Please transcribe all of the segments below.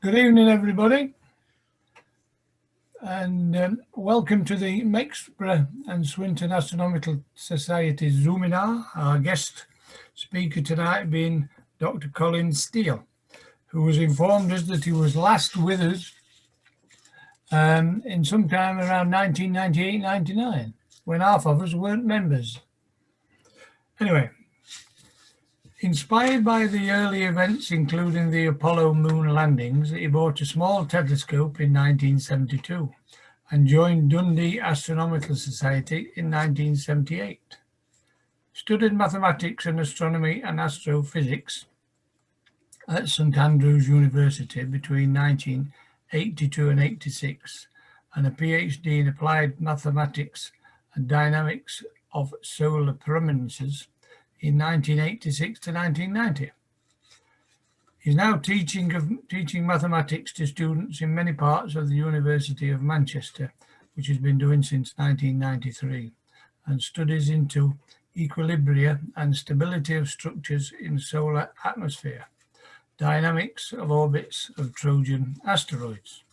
Good evening, everybody, and welcome to the Mexborough and Swinton Astronomical Society Zoominar. Our guest speaker tonight being Dr. Colin Steele, who has informed us that he was last with us in sometime around 1998-99, when half of us weren't members. Anyway, inspired by the early events, including the Apollo moon landings, he bought a small telescope in 1972 and joined Dundee Astronomical Society in 1978. Studied mathematics and astronomy and astrophysics at St Andrews University between 1982 and 86, and a PhD in applied mathematics and dynamics of solar prominences in 1986 to 1990. He's now teaching mathematics to students in many parts of the University of Manchester, which has been doing since 1993, and studies into equilibria and stability of structures in solar atmosphere, dynamics of orbits of Trojan asteroids.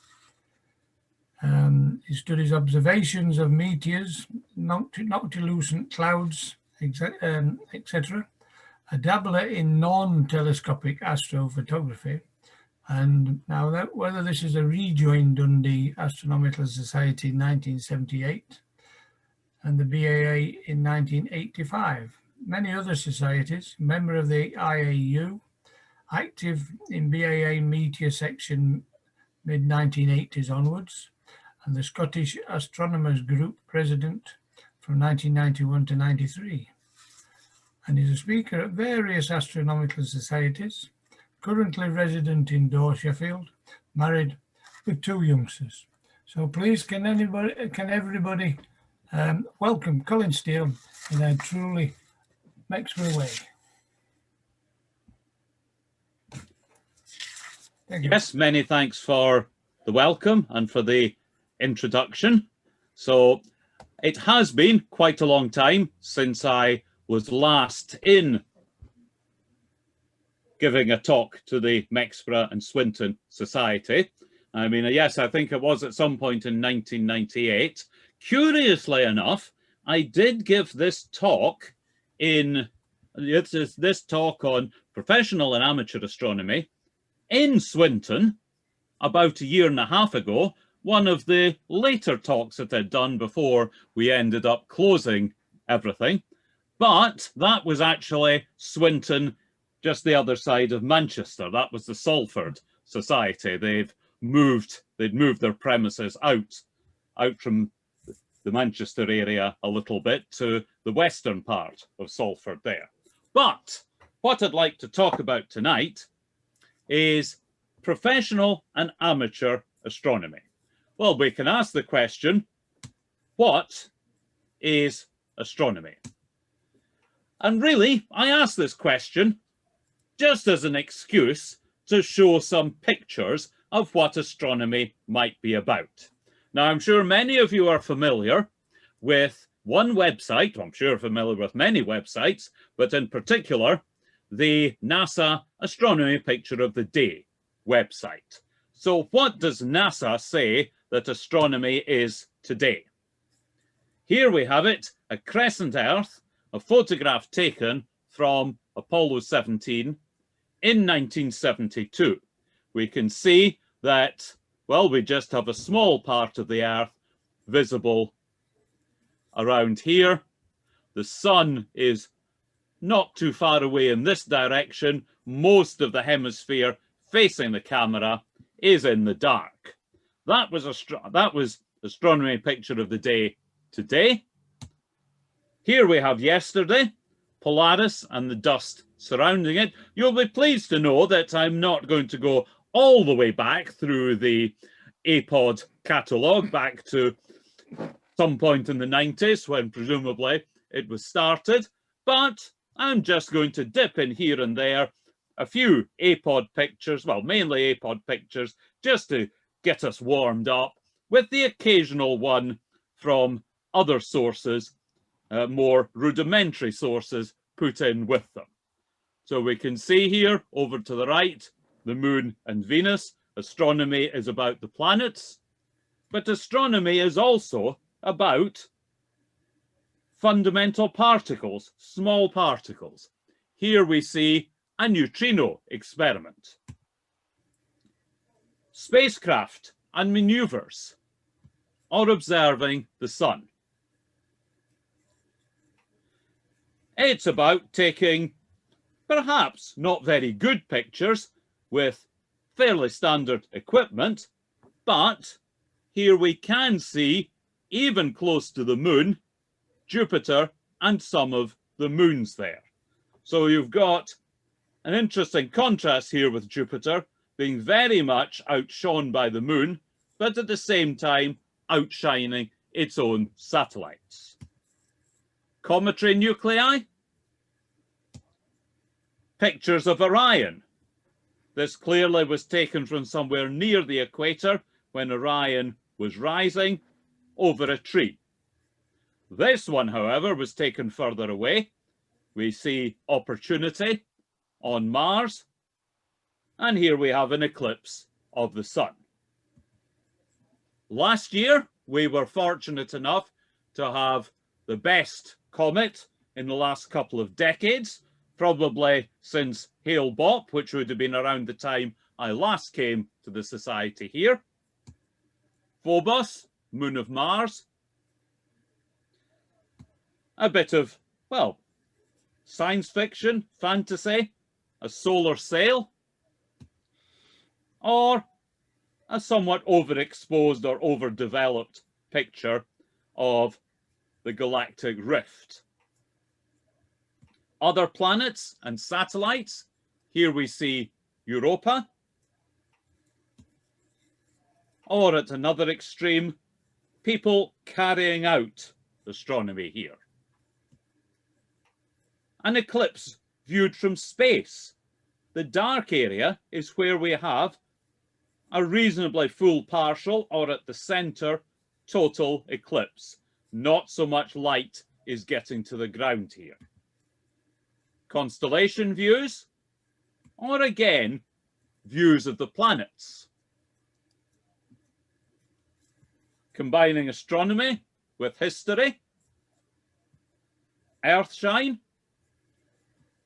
He studies observations of meteors, noctilucent clouds, etc. A dabbler in non-telescopic astrophotography, and now whether this is a rejoined Dundee Astronomical Society in 1978 and the BAA in 1985. Many other societies, member of the IAU, active in BAA meteor section mid-1980s onwards, and the Scottish Astronomers Group president from 1991 to 93, and is a speaker at various astronomical societies, currently resident in Dorr, Sheffield, married with 2 youngsters. So please, can everybody welcome Colin Steele in a truly Mexborough way. Thank you. Yes, many thanks for the welcome and for the introduction. So it has been quite a long time since I was last in giving a talk to the Mexborough and Swinton Society. I mean, yes, I think it was at some point in 1998. Curiously enough, I did give this talk this talk on professional and amateur astronomy in Swinton about a year and a half ago, one of the later talks that I'd done before we ended up closing everything. But that was actually Swinton, just the other side of Manchester. That was the Salford Society. They'd moved their premises out from the Manchester area a little bit to the western part of Salford there. But what I'd like to talk about tonight is professional and amateur astronomy. Well, we can ask the question, what is astronomy? And really, I ask this question just as an excuse to show some pictures of what astronomy might be about. Now, I'm sure many of you are familiar with one website. I'm sure familiar with many websites, but in particular, the NASA Astronomy Picture of the Day website. So what does NASA say that astronomy is today? Here we have it, a crescent Earth, a photograph taken from Apollo 17 in 1972. We can see that, well, we just have a small part of the Earth visible around here. The sun is not too far away in this direction. Most of the hemisphere facing the camera is in the dark. That was astronomy picture of the day today. Here we have yesterday, Polaris and the dust surrounding it. You'll be pleased to know that I'm not going to go all the way back through the APOD catalogue, back to some point in the 90s when presumably it was started, but I'm just going to dip in here and there, a few APOD pictures, well, mainly APOD pictures, just to get us warmed up, with the occasional one from other sources, more rudimentary sources put in with them. So we can see here over to the right, the Moon and Venus. Astronomy is about the planets, but astronomy is also about fundamental particles, small particles. Here we see a neutrino experiment. Spacecraft and maneuvers, or observing the sun. It's about taking perhaps not very good pictures with fairly standard equipment, but here we can see, even close to the moon, Jupiter and some of the moons there. So you've got an interesting contrast here with Jupiter being very much outshone by the moon, but at the same time outshining its own satellites. Cometary nuclei. Pictures of Orion. This clearly was taken from somewhere near the equator when Orion was rising over a tree. This one, however, was taken further away. We see Opportunity on Mars, and here we have an eclipse of the sun. Last year, we were fortunate enough to have the best comet in the last couple of decades, probably since Hale-Bopp, which would have been around the time I last came to the Society here. Phobos, moon of Mars. A bit of, well, science fiction, fantasy, a solar sail, or a somewhat overexposed or overdeveloped picture of the galactic rift. Other planets and satellites. Here we see Europa. Or at another extreme, people carrying out astronomy here. An eclipse viewed from space. The dark area is where we have a reasonably full partial, or at the center, total eclipse. Not so much light is getting to the ground here. Constellation views, or again, views of the planets. Combining astronomy with history. Earthshine.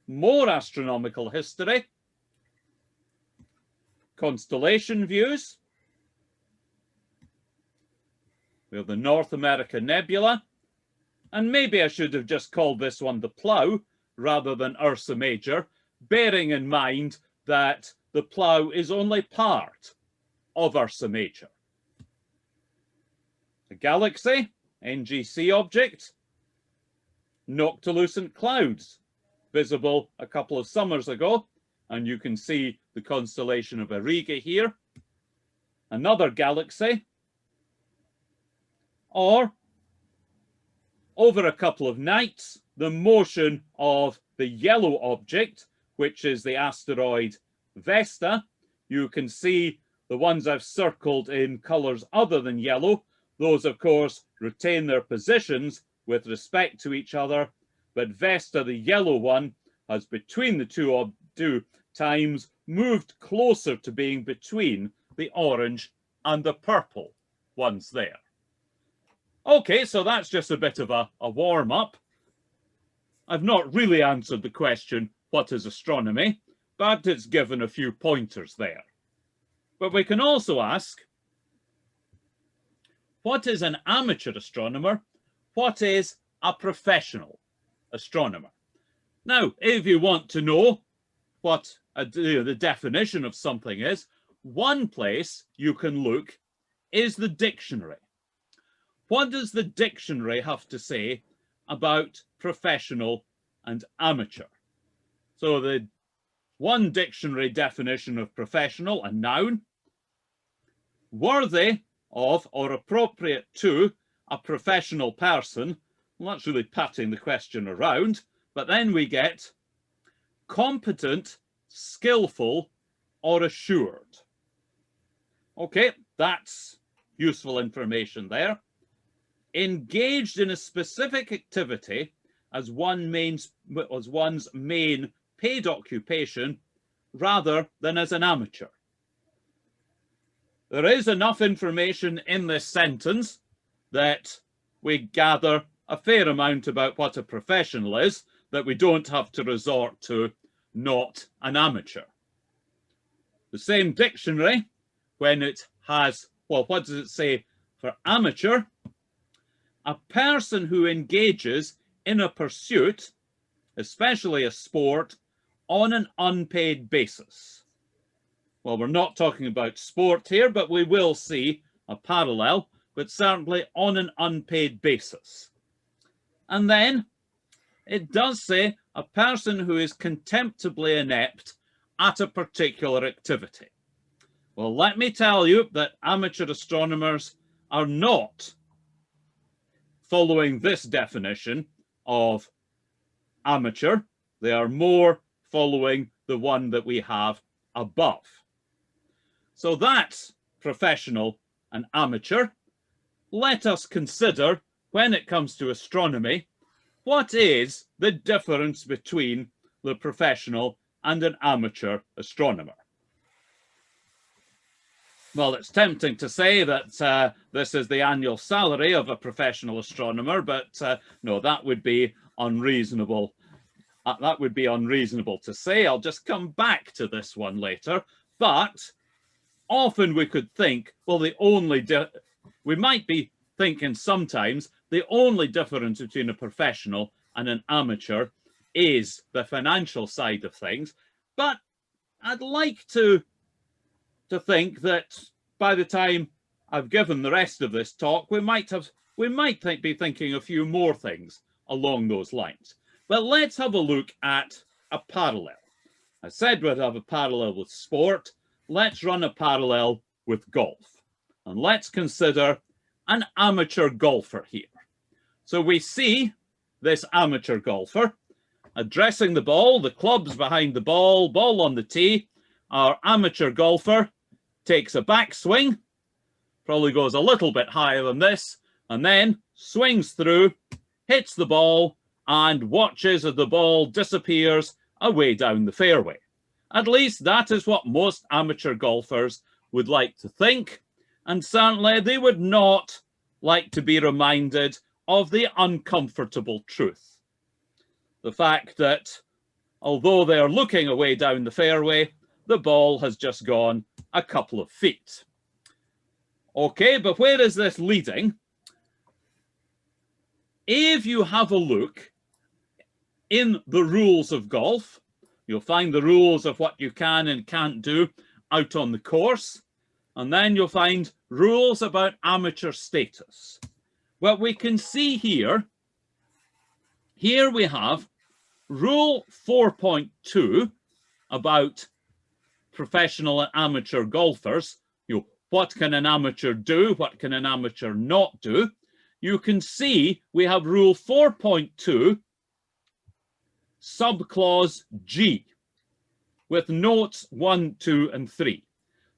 More astronomical history. Constellation views. We have the North America Nebula. And maybe I should have just called this one the Plough rather than Ursa Major, bearing in mind that the Plough is only part of Ursa Major. A galaxy, NGC object, noctilucent clouds, visible a couple of summers ago, and you can see the constellation of Auriga here. Another galaxy, or over a couple of nights, the motion of the yellow object, which is the asteroid Vesta. You can see the ones I've circled in colours other than yellow. Those, of course, retain their positions with respect to each other, but Vesta, the yellow one, has between the two times moved closer to being between the orange and the purple ones there. Okay, so that's just a bit of a warm-up. I've not really answered the question, what is astronomy? But it's given a few pointers there. But we can also ask, what is an amateur astronomer? What is a professional astronomer? Now, if you want to know what the definition of something is, one place you can look is the dictionary. What does the dictionary have to say about professional and amateur? So the one dictionary definition of professional, a noun, worthy of or appropriate to a professional person. Well, that's really patting the question around, but then we get competent, skillful, or assured. Okay, that's useful information there. Engaged in a specific activity as one's main paid occupation rather than as an amateur. there is enough information in this sentence that we gather a fair amount about what a professional is, that we don't have to resort to not an amateur. The same dictionary, when it has, well, what does it say for amateur? A person who engages in a pursuit, especially a sport, on an unpaid basis. Well, we're not talking about sport here, but we will see a parallel, but certainly on an unpaid basis. And then it does say a person who is contemptibly inept at a particular activity. Well, let me tell you that amateur astronomers are not following this definition of amateur. They are more following the one that we have above. So that's professional and amateur. Let us consider, when it comes to astronomy, what is the difference between the professional and an amateur astronomer? Well, it's tempting to say that this is the annual salary of a professional astronomer, but no, that would be unreasonable. That would be unreasonable to say. I'll just come back to this one later. But often we could think, well, we might be thinking sometimes the only difference between a professional and an amateur is the financial side of things. But I'd like to think that by the time I've given the rest of this talk, we might be thinking a few more things along those lines. But let's have a look at a parallel. I said we'd have a parallel with sport. Let's run a parallel with golf. And let's consider an amateur golfer here. So we see this amateur golfer addressing the ball, the club's behind the ball, ball on the tee. Our amateur golfer takes a backswing, probably goes a little bit higher than this, and then swings through, hits the ball, and watches as the ball disappears away down the fairway. At least that is what most amateur golfers would like to think, and certainly they would not like to be reminded of the uncomfortable truth. The fact that although they are looking away down the fairway, the ball has just gone a couple of feet. Okay, but where is this leading? If you have a look in the rules of golf, you'll find the rules of what you can and can't do out on the course, and then you'll find rules about amateur status. What we can see here we have rule 4.2 about professional and amateur golfers. What can an amateur do? What can an amateur not do? You can see we have rule 4.2 subclause G with notes 1, 2, and 3.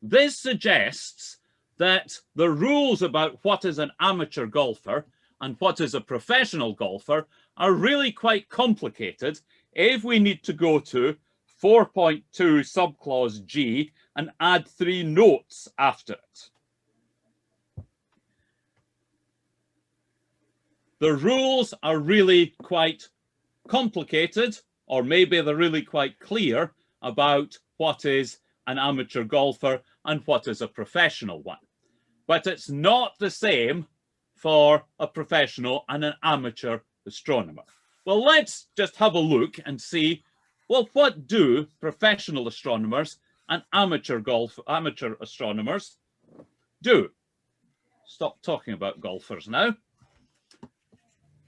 This suggests that the rules about what is an amateur golfer and what is a professional golfer are really quite complicated if we need to go to 4.2 subclause G and add 3 notes after it. The rules are really quite complicated, or maybe they're really quite clear about what is an amateur golfer and what is a professional one. But it's not the same for a professional and an amateur astronomer. Well, let's just have a look and see, well, what do professional astronomers and amateur astronomers do? Stop talking about golfers now.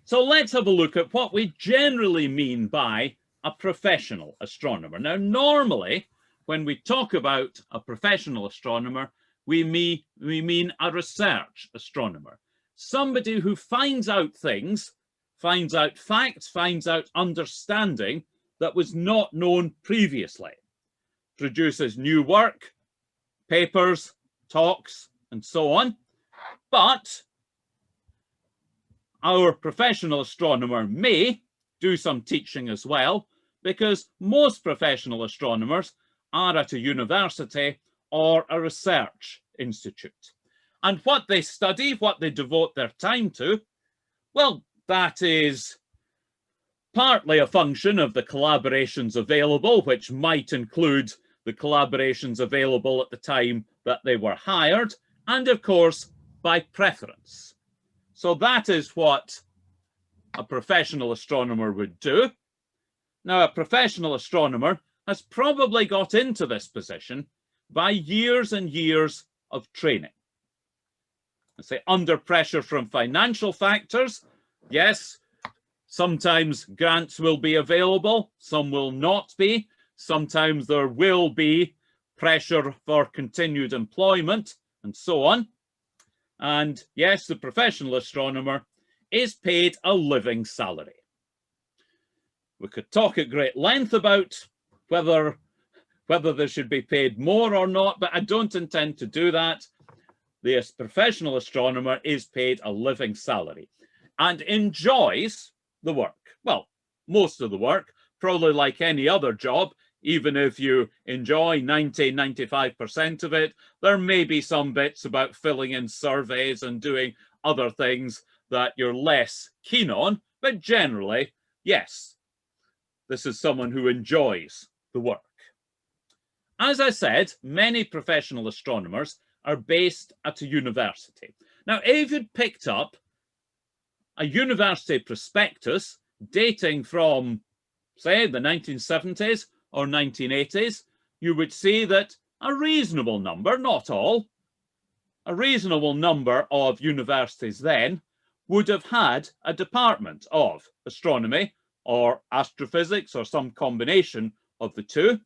So let's have a look at what we generally mean by a professional astronomer. Now, normally, when we talk about a professional astronomer, we mean a research astronomer. Somebody who finds out things, finds out facts, finds out understanding that was not known previously. Produces new work, papers, talks, and so on. But our professional astronomer may do some teaching as well, because most professional astronomers are at a university or a research Institute. And what they study, what they devote their time to, well, that is partly a function of the collaborations available, which might include the collaborations available at the time that they were hired, and of course, by preference. So that is what a professional astronomer would do. Now, a professional astronomer has probably got into this position by years and years of training. I say under pressure from financial factors. Yes, sometimes grants will be available, some will not be. Sometimes there will be pressure for continued employment and so on. And yes, the professional astronomer is paid a living salary. We could talk at great length about whether they should be paid more or not, but I don't intend to do that. The professional astronomer is paid a living salary and enjoys the work. Well, most of the work, probably like any other job. Even if you enjoy 95% of it, there may be some bits about filling in surveys and doing other things that you're less keen on, but generally, yes, this is someone who enjoys the work. As I said, many professional astronomers are based at a university. Now, if you'd picked up a university prospectus dating from, say, the 1970s or 1980s, you would see that a reasonable number, not all, a reasonable number of universities then would have had a department of astronomy or astrophysics or some combination of the two.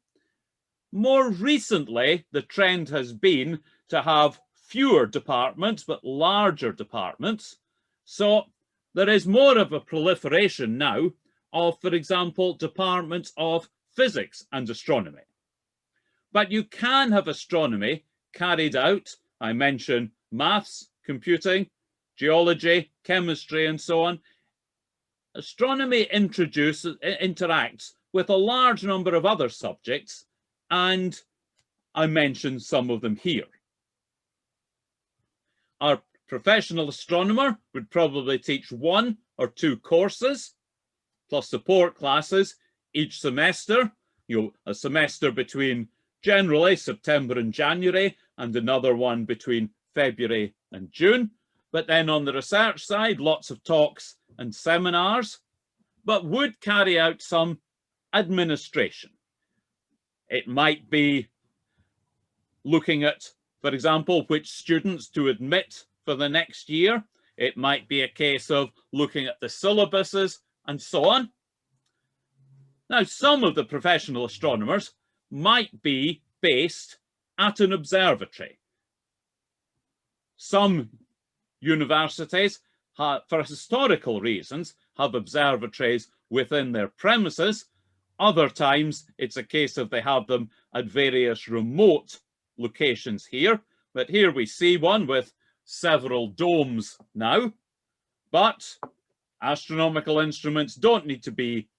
More recently, the trend has been to have fewer departments, but larger departments. So there is more of a proliferation now of, for example, departments of physics and astronomy. But you can have astronomy carried out, I mentioned maths, computing, geology, chemistry, and so on. Astronomy interacts with a large number of other subjects, and I mentioned some of them here. Our professional astronomer would probably teach 1 or 2 courses, plus support classes each semester, a semester between generally September and January, and another one between February and June. But then on the research side, lots of talks and seminars, but would carry out some administration. It might be looking at, for example, which students to admit for the next year. It might be a case of looking at the syllabuses and so on. Now, some of the professional astronomers might be based at an observatory. Some universities, for historical reasons, have observatories within their premises. Other times, it's a case of they have them at various remote locations here. But here we see one with several domes now. But astronomical instruments don't need to be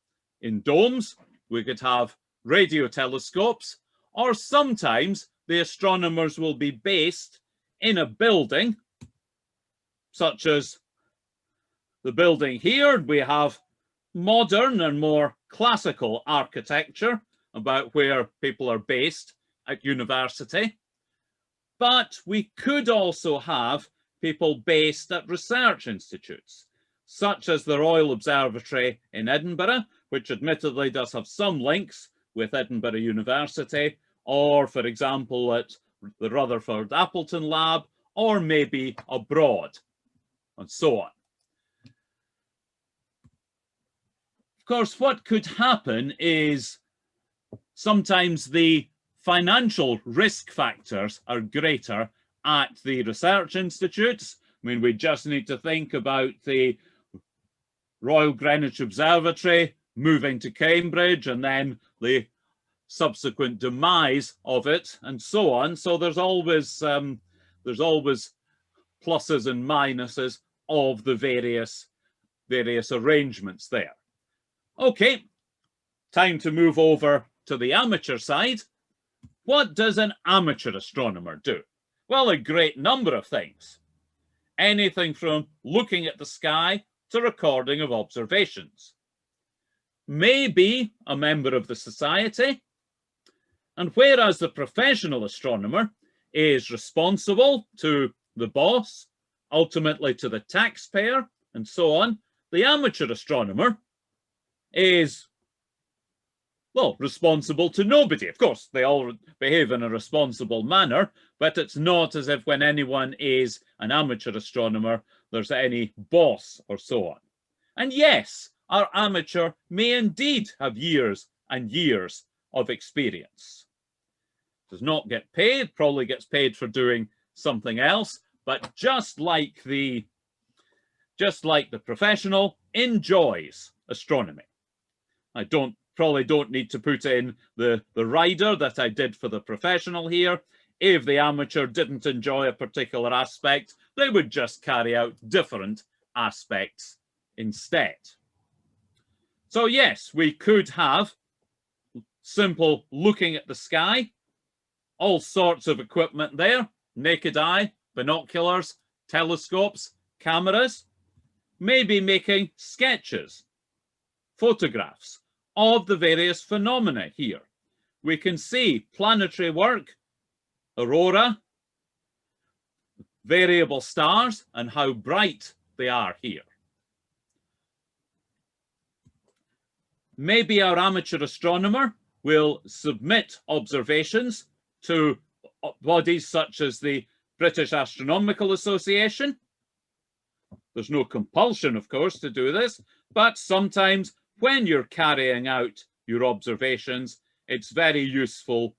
in domes. We could have radio telescopes, or sometimes the astronomers will be based in a building, such as the building here. We have modern and more classical architecture about where people are based at university. But we could also have people based at research institutes, such as the Royal Observatory in Edinburgh, which admittedly does have some links with Edinburgh University, or, for example, at the Rutherford Appleton Lab, or maybe abroad, and so on. Of course, what could happen is sometimes the financial risk factors are greater at the research institutes. I mean, we just need to think about the Royal Greenwich Observatory moving to Cambridge and then the subsequent demise of it and so on. So there's always pluses and minuses of the various arrangements there. Okay, time to move over to the amateur side. What does an amateur astronomer do? Well, a great number of things. Anything from looking at the sky to recording of observations. Maybe a member of the society. And whereas the professional astronomer is responsible to the boss, ultimately to the taxpayer, and so on, the amateur astronomer is, well, responsible to nobody. Of course, they all behave in a responsible manner, but it's not as if when anyone is an amateur astronomer, there's any boss or so on. And yes, our amateur may indeed have years and years of experience. Does not get paid, probably gets paid for doing something else, but just like the professional, enjoys astronomy. I probably don't need to put in the rider that I did for the professional here. If the amateur didn't enjoy a particular aspect, they would just carry out different aspects instead. So yes, we could have simple looking at the sky, all sorts of equipment there, naked eye, binoculars, telescopes, cameras, maybe making sketches, photographs of the various phenomena here. We can see planetary work, aurora, variable stars, and how bright they are here. Maybe our amateur astronomer will submit observations to bodies such as the British Astronomical Association. There's no compulsion, of course, to do this, but sometimes when you're carrying out your observations, it's very useful,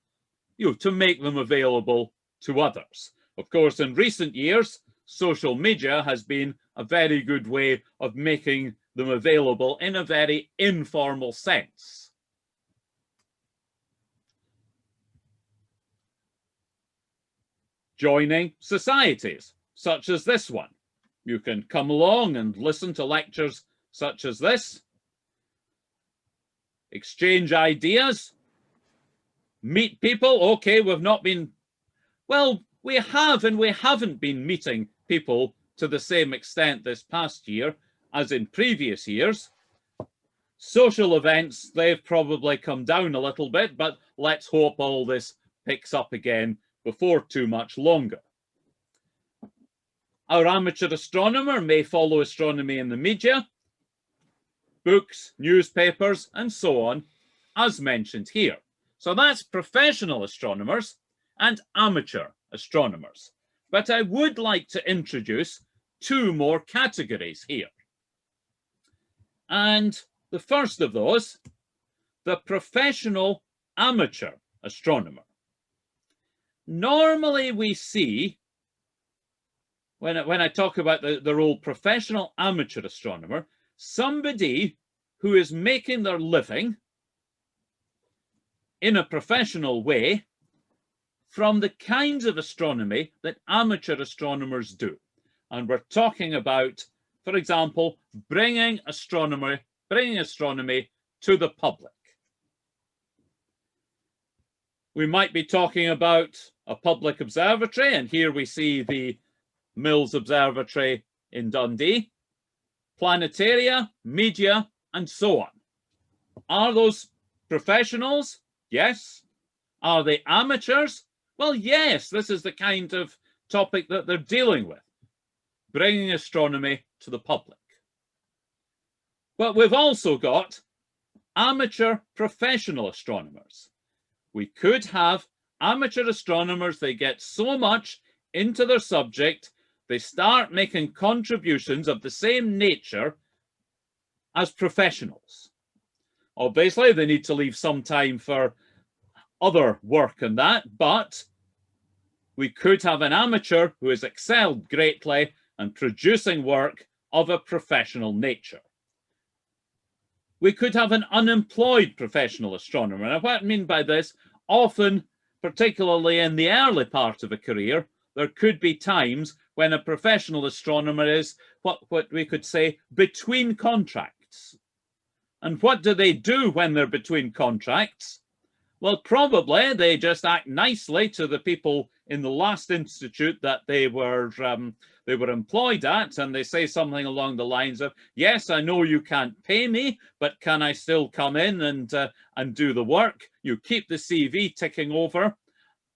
to make them available to others. Of course, in recent years, social media has been a very good way of making them available in a very informal sense. Joining societies, such as this one. You can come along and listen to lectures such as this, exchange ideas, meet people. Okay, we've not been, well, we have and we haven't been meeting people to the same extent this past year as in previous years. Social events, they've probably come down a little bit, but let's hope all this picks up again before too much longer. Our amateur astronomer may follow astronomy in the media, books, newspapers, and so on, as mentioned here. So that's professional astronomers and amateur astronomers. But I would like to introduce two more categories here. And the first of those, the professional amateur astronomer. Normally we see, when I talk about the role professional amateur astronomer, somebody who is making their living in a professional way from the kinds of astronomy that amateur astronomers do. And we're talking about, for example, bringing astronomy to the public. We might be talking about a public observatory, and here we see the Mills Observatory in Dundee, planetaria, media, and so on. Are those professionals? Yes. Are they amateurs? Well, yes, this is the kind of topic that they're dealing with, bringing astronomy to the public. But we've also got amateur professional astronomers. We could have amateur astronomers, they get so much into their subject, they start making contributions of the same nature as professionals. Obviously, they need to leave some time for other work and that, but we could have an amateur who has excelled greatly and producing work of a professional nature. We could have an unemployed professional astronomer. Now, what I mean by this, often, particularly in the early part of a career, there could be times when a professional astronomer is what we could say between contracts. And what do they do when they're between contracts? Well, probably they just act nicely to the people in the last institute that they were employed at, and they say something along the lines of, yes, I know you can't pay me, but can I still come in and do the work? You keep the CV ticking over,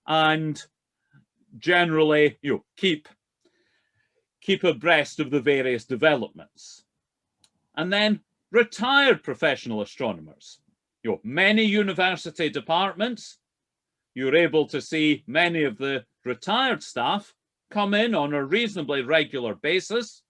and generally you keep abreast of the various developments. And then retired professional astronomers. Many university departments, you're able to see many of the retired staff come in on a reasonably regular basis.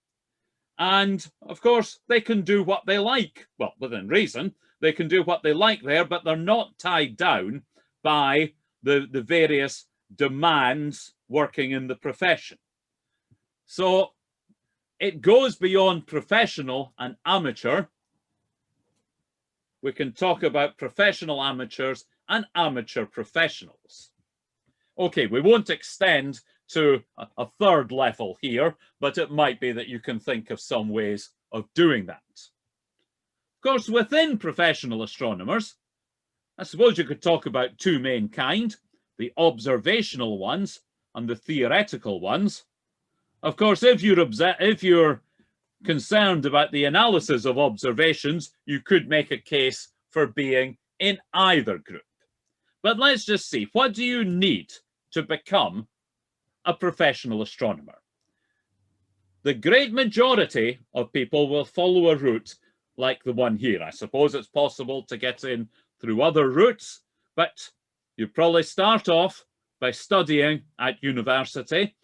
And of course, they can do what they like. Well, within reason, they can do what they like there, but they're not tied down by the various demands working in the profession. So it goes beyond professional and amateur. We can talk about professional amateurs and amateur professionals. Okay, we won't extend to a third level here, but it might be that you can think of some ways of doing that. Of course, within professional astronomers, I suppose you could talk about two main kinds, the observational ones and the theoretical ones. Of course, if you're concerned about the analysis of observations, you could make a case for being in either group. But let's just see, what do you need to become a professional astronomer? The great majority of people will follow a route like the one here. I suppose it's possible to get in through other routes, but you probably start off by studying at university.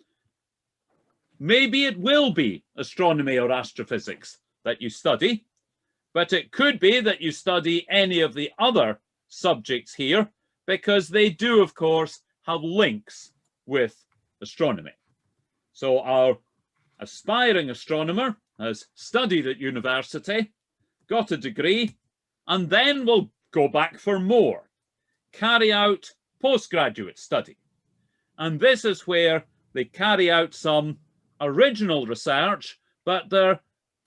Maybe it will be astronomy or astrophysics that you study, but it could be that you study any of the other subjects here, because they do, of course, have links with astronomy. So our aspiring astronomer has studied at university, got a degree, and then will go back for more, carry out postgraduate study. And this is where they carry out some original research, but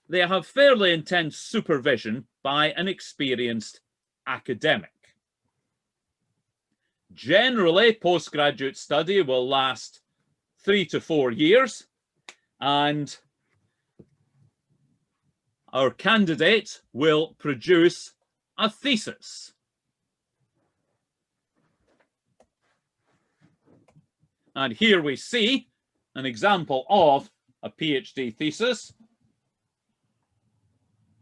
they have fairly intense supervision by an experienced academic. Generally, postgraduate study will last 3 to 4 years, and our candidate will produce a thesis. And here we see an example of a PhD thesis.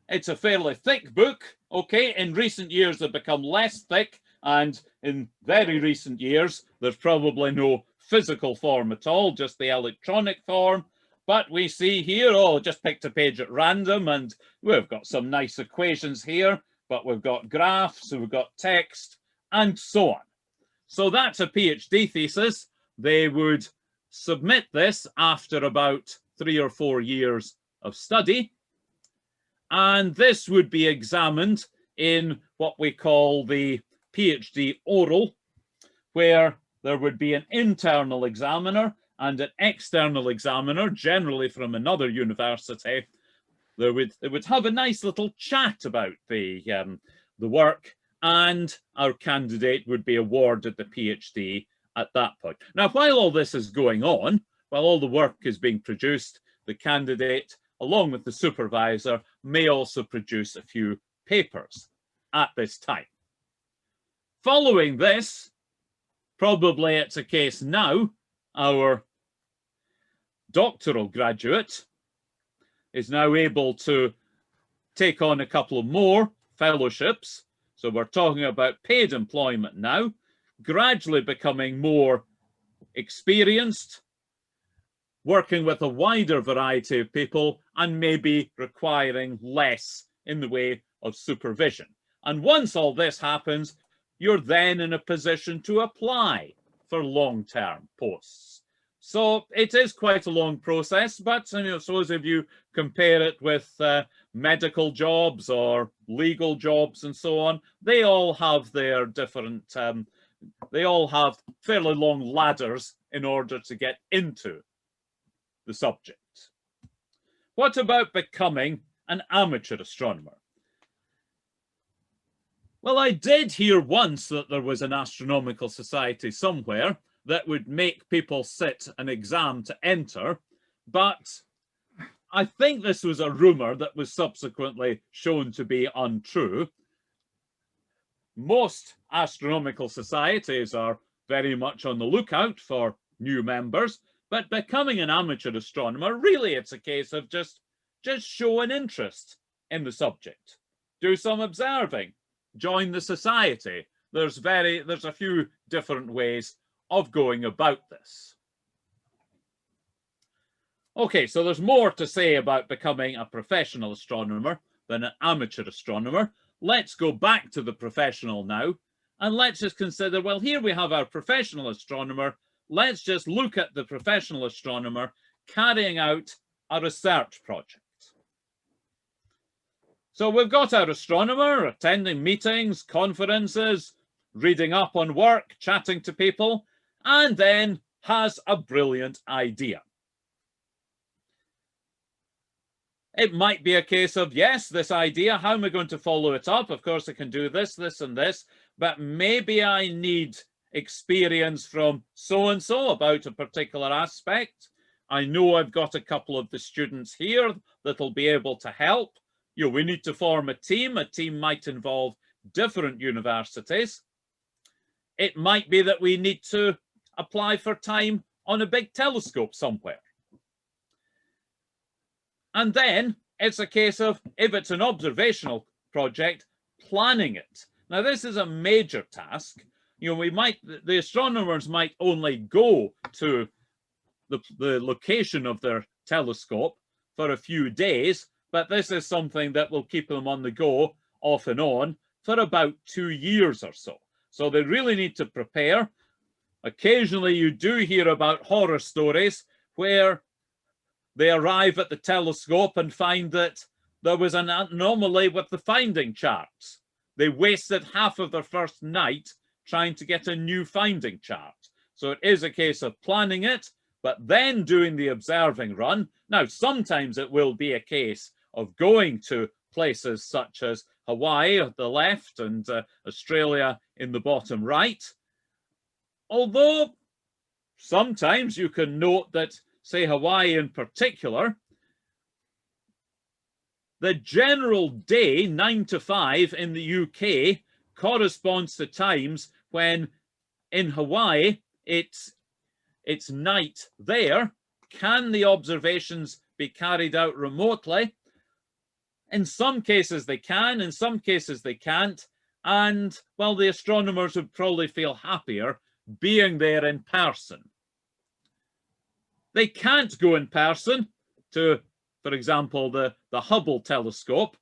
It's a fairly thick book. Okay, in recent years they've become less thick, and in very recent years there's probably no physical form at all, just the electronic form. But we see here, just picked a page at random, and we've got some nice equations here, but we've got graphs, we've got text, and so on. So that's a PhD thesis. They would submit this after about 3 or 4 years of study, and this would be examined in what we call the PhD oral, where there would be an internal examiner and an external examiner, generally from another university. They would have a nice little chat about the work, and our candidate would be awarded the PhD at that point. Now, while all this is going on, while all the work is being produced, the candidate, along with the supervisor, may also produce a few papers at this time. Following this, probably it's a case now, our doctoral graduate is now able to take on a couple of more fellowships. So we're talking about paid employment now, gradually becoming more experienced, working with a wider variety of people, and maybe requiring less in the way of supervision. And once all this happens, you're then in a position to apply for long-term posts. So it is quite a long process, but I suppose if you compare it with medical jobs or legal jobs and so on, they all have their different, they all have fairly long ladders in order to get into the subject. What about becoming an amateur astronomer? Well, I did hear once that there was an astronomical society somewhere, that would make people sit an exam to enter, but I think this was a rumor that was subsequently shown to be untrue. Most astronomical societies are very much on the lookout for new members, but becoming an amateur astronomer, really it's a case of just show an interest in the subject. Do some observing, join the society. There's a few different ways of going about this. Okay, so there's more to say about becoming a professional astronomer than an amateur astronomer. Let's go back to the professional now, and let's just consider, well, here we have our professional astronomer. Let's just look at the professional astronomer carrying out a research project. So we've got our astronomer attending meetings, conferences, reading up on work, chatting to people, and then has a brilliant idea. It might be a case of, yes, this idea, how am I going to follow it up? Of course, I can do this, this, and this, but maybe I need experience from so-and-so about a particular aspect. I know I've got a couple of the students here that'll be able to help. You know, we need to form a team. A team might involve different universities. It might be that we need to apply for time on a big telescope somewhere. And then it's a case of, if it's an observational project, planning it. Now, this is a major task. You know, the astronomers might only go to the location of their telescope for a few days, but this is something that will keep them on the go off and on for about 2 years or so. So they really need to prepare. Occasionally you do hear about horror stories where they arrive at the telescope and find that there was an anomaly with the finding charts. They wasted half of their first night trying to get a new finding chart. So it is a case of planning it, but then doing the observing run. Now, sometimes it will be a case of going to places such as Hawaii at the left and Australia in the bottom right. Although sometimes you can note that, say Hawaii in particular, the general day, 9 to 5 in the UK, corresponds to times when in Hawaii it's night there. Can the observations be carried out remotely? In some cases they can, in some cases they can't. And, well, the astronomers would probably feel happier being there in person. They can't go in person to, for example, the Hubble telescope,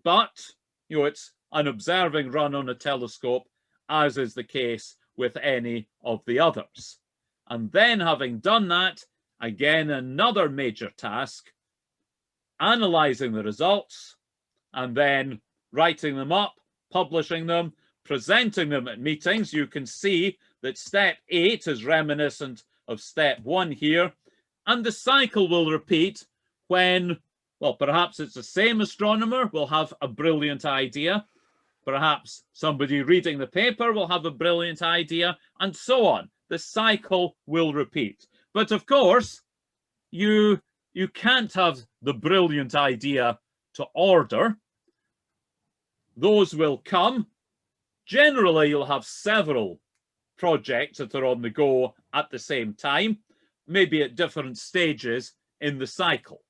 but, you know, it's an observing run on a telescope, as is the case with any of the others. And then, having done that, again, another major task, analysing the results, and then writing them up, publishing them, presenting them at meetings. You can see that step 8 is reminiscent of step 1 here. And the cycle will repeat when, well, perhaps it's the same astronomer will have a brilliant idea. Perhaps somebody reading the paper will have a brilliant idea, and so on. The cycle will repeat. But of course, you can't have the brilliant idea to order. Those will come. Generally, you'll have several projects that are on the go at the same time, maybe at different stages in the cycle.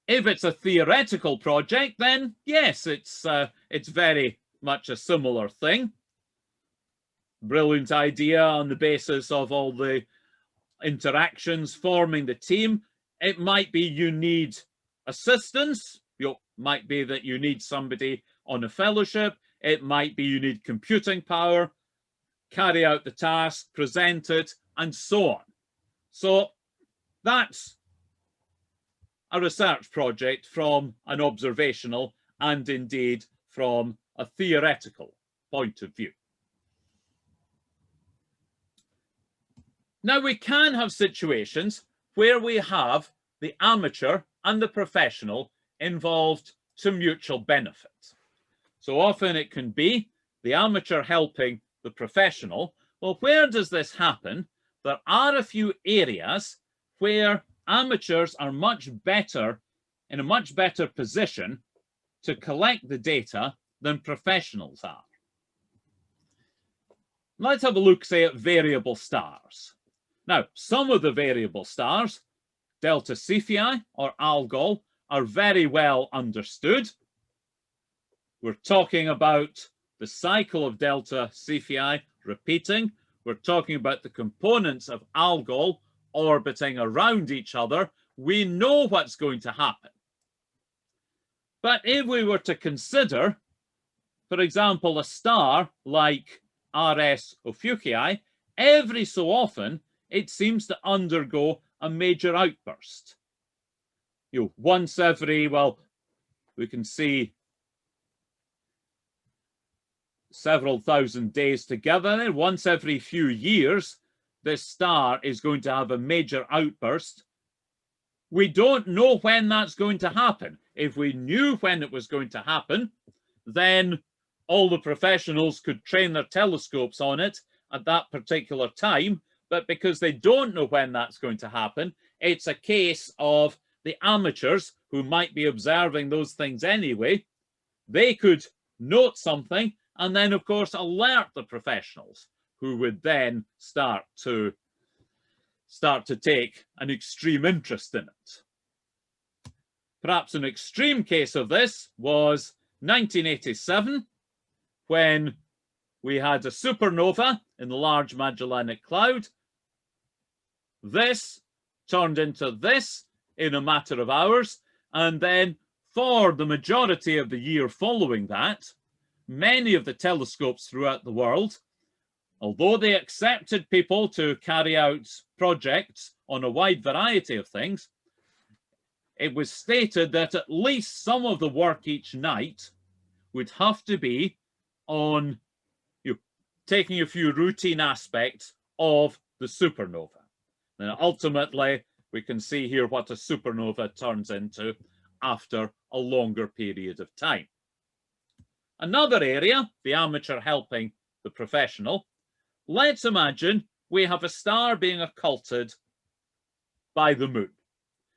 If it's a theoretical project, then yes, it's very much a similar thing. Brilliant idea on the basis of all the interactions forming the team. It might be you need assistance. It might be that you need somebody on a fellowship. It might be you need computing power, carry out the task, present it, and so on. So that's a research project from an observational and indeed from a theoretical point of view. Now, we can have situations where we have the amateur and the professional involved to mutual benefit. So often it can be the amateur helping the professional. Well, where does this happen? There are a few areas where amateurs are much better, in a much better position to collect the data than professionals are. Let's have a look, say, at variable stars. Now, some of the variable stars, Delta Cephei or Algol, are very well understood. We're talking about the cycle of Delta Cephei repeating. We're talking about the components of Algol orbiting around each other. We know what's going to happen. But if we were to consider, for example, a star like RS Ophiuchii, every so often it seems to undergo a major outburst. Once every, well, we can see several thousand days together. Once every few years, this star is going to have a major outburst. We don't know when that's going to happen. If we knew when it was going to happen, then all the professionals could train their telescopes on it at that particular time. But because they don't know when that's going to happen, it's a case of the amateurs who might be observing those things anyway. They could note something and then, of course, alert the professionals, who would then start to take an extreme interest in it. Perhaps an extreme case of this was 1987, when we had a supernova in the Large Magellanic Cloud. This turned into this in a matter of hours, and then for the majority of the year following that, many of the telescopes throughout the world, although they accepted people to carry out projects on a wide variety of things, it was stated that at least some of the work each night would have to be on taking a few routine aspects of the supernova. And ultimately, we can see here what a supernova turns into after a longer period of time. Another area, the amateur helping the professional. Let's imagine we have a star being occulted by the moon.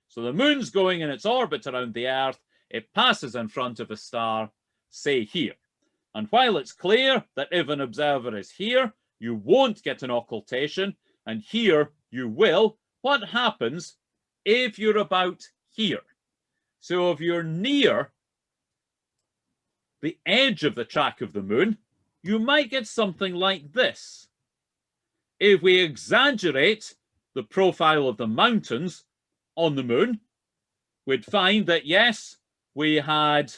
So the moon's going in its orbit around the Earth. It passes in front of a star, say here. And while it's clear that if an observer is here, you won't get an occultation, and here you will, what happens if you're about here? So if you're near the edge of the track of the moon, you might get something like this. If we exaggerate the profile of the mountains on the moon, we'd find that, yes, we had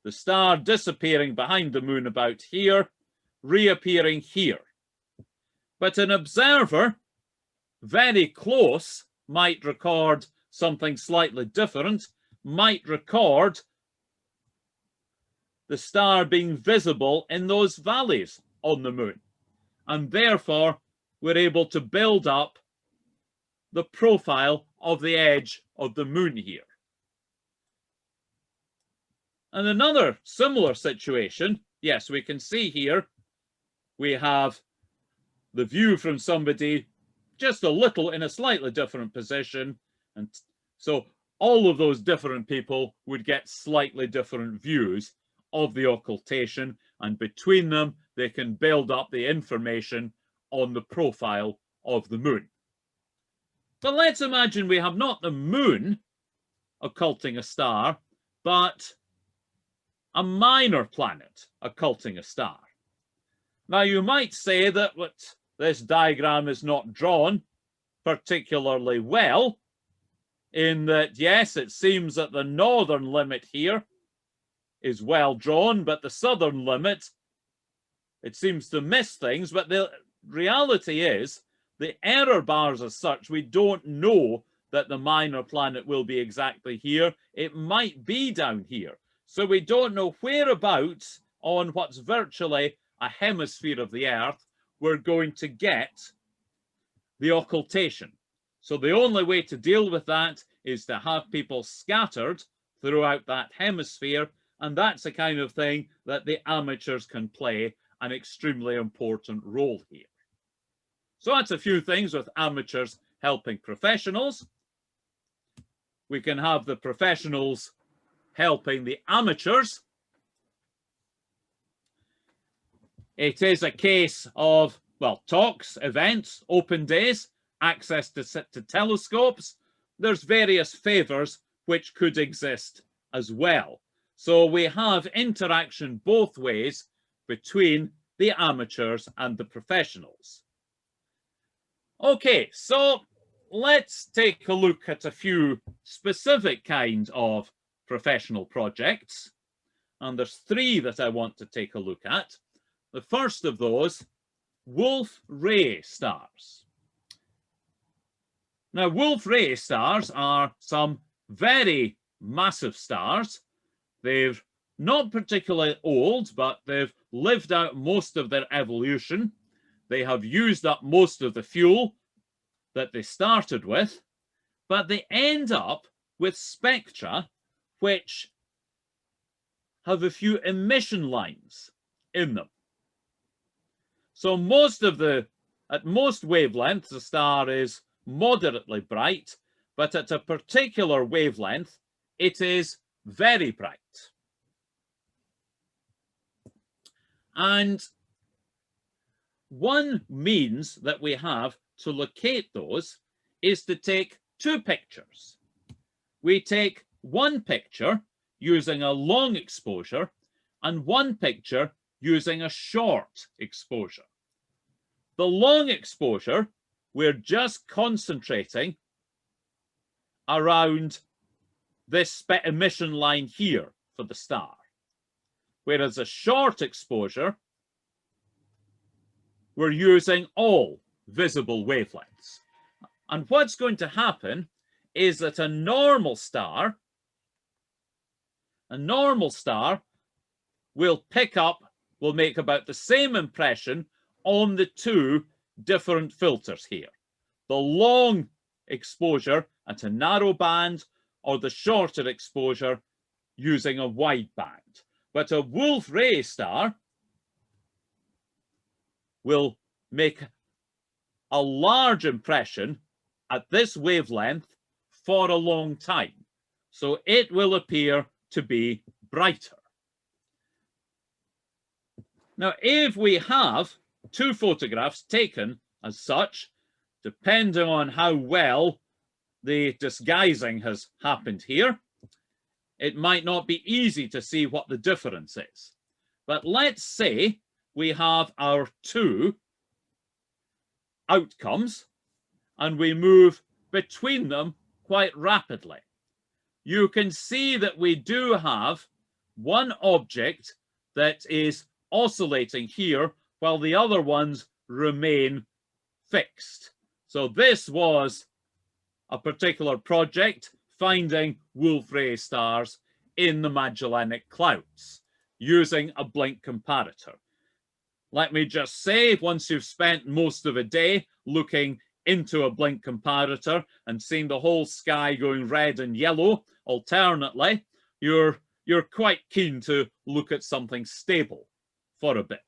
the star disappearing behind the moon about here, reappearing here. But an observer very close might record something slightly different, might record the star being visible in those valleys on the moon. And therefore, we're able to build up the profile of the edge of the moon here. And another similar situation, yes, we can see here, we have the view from somebody just a little in a slightly different position. And so all of those different people would get slightly different views of the occultation, and between them, they can build up the information on the profile of the moon. But let's imagine we have not the moon occulting a star, but a minor planet occulting a star. Now, you might say that this diagram is not drawn particularly well, in that, yes, it seems that the northern limit here is well drawn, but the southern limit, it seems to miss things. But the reality is, the error bars as such, we don't know that the minor planet will be exactly here. It might be down here. So we don't know whereabouts on what's virtually a hemisphere of the Earth we're going to get the occultation. So the only way to deal with that is to have people scattered throughout that hemisphere, and that's the kind of thing that the amateurs can play an extremely important role here. So that's a few things with amateurs helping professionals. We can have the professionals helping the amateurs. It is a case of, well, talks, events, open days, access to telescopes. There's various favors which could exist as well. So we have interaction both ways between the amateurs and the professionals. Okay, so let's take a look at a few specific kinds of professional projects. And there's three that I want to take a look at. The first of those, Wolf-Rayet Stars. Now, Wolf-Rayet Stars are some very massive stars. They're not particularly old, but they've lived out most of their evolution. They have used up most of the fuel that they started with, but they end up with spectra which have a few emission lines in them. So at most wavelengths, the star is moderately bright, but at a particular wavelength, it is very bright. And one means that we have to locate those is to take two pictures. We take one picture using a long exposure and one picture using a short exposure. The long exposure, we're just concentrating around this emission line here for the star. Whereas a short exposure, we're using all visible wavelengths. And what's going to happen is that a normal star will make about the same impression on the two different filters here. The long exposure at a narrow band or the shorter exposure using a wide band. But a Wolf-Rayet star will make a large impression at this wavelength for a long time. So it will appear to be brighter. Now, if we have two photographs taken as such, depending on how well the disguising has happened here, it might not be easy to see what the difference is. But let's say we have our two outcomes and we move between them quite rapidly. You can see that we do have one object that is oscillating here while the other ones remain fixed. So this was a particular project finding Wolf-Rayet stars in the Magellanic Clouds using a blink comparator. Let me just say, once you've spent most of a day looking into a blink comparator and seeing the whole sky going red and yellow alternately, you're quite keen to look at something stable for a bit.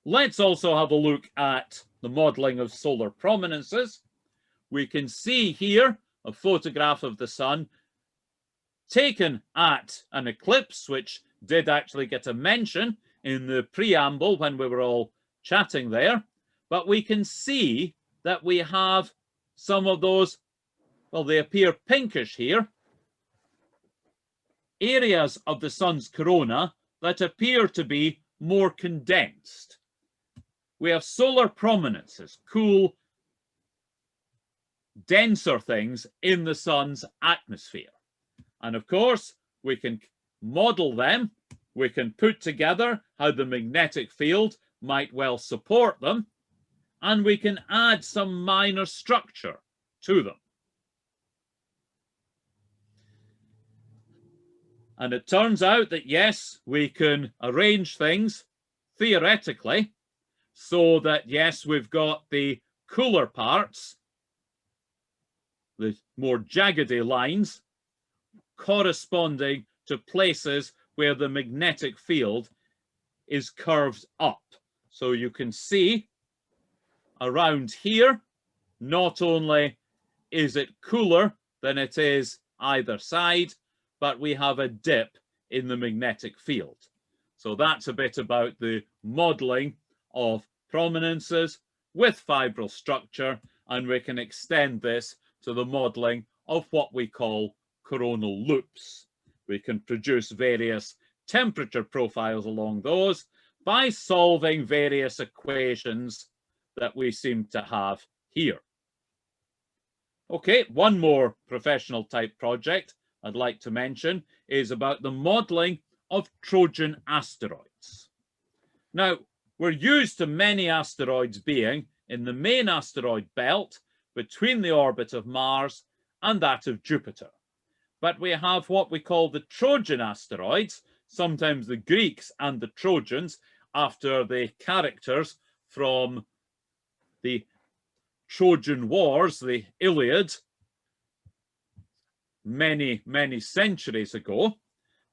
Let's also have a look at the modeling of solar prominences. We can see here a photograph of the sun taken at an eclipse, which did actually get a mention in the preamble when we were all chatting there. But we can see that we have some of those, well, they appear pinkish here, areas of the sun's corona that appear to be more condensed. We have solar prominences, cool, denser things in the sun's atmosphere. And of course, we can model them. We can put together how the magnetic field might well support them. And we can add some minor structure to them. And it turns out that, yes, we can arrange things theoretically so that, yes, we've got the cooler parts, the more jaggedy lines, corresponding to places where the magnetic field is curved up. So you can see around here, not only is it cooler than it is either side, but we have a dip in the magnetic field. So that's a bit about the modelling of prominences with fibril structure, and we can extend this to the modelling of what we call coronal loops. We can produce various temperature profiles along those by solving various equations that we seem to have here. Okay, one more professional type project I'd like to mention is about the modelling of Trojan asteroids. Now, we're used to many asteroids being in the main asteroid belt between the orbit of Mars and that of Jupiter. But we have what we call the Trojan asteroids, sometimes the Greeks and the Trojans, after the characters from the Trojan Wars, the Iliad, many, many centuries ago.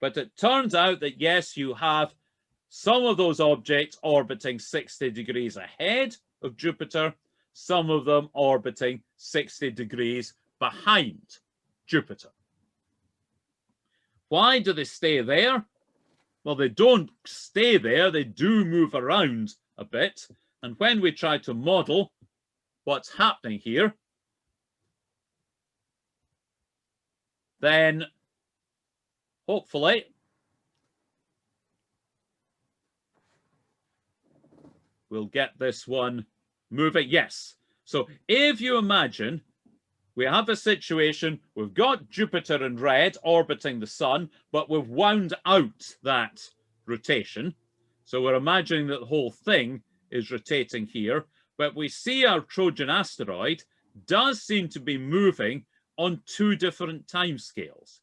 But it turns out that, yes, you have some of those objects orbiting 60 degrees ahead of Jupiter, some of them orbiting 60 degrees behind Jupiter. Why do they stay there? Well, they don't stay there, they do move around a bit. And when we try to model what's happening here, then hopefully we'll get this one moving. Yes. So if you imagine we have a situation, we've got Jupiter in red orbiting the sun, but we've wound out that rotation. So we're imagining that the whole thing is rotating here, but we see our Trojan asteroid does seem to be moving on two different time scales.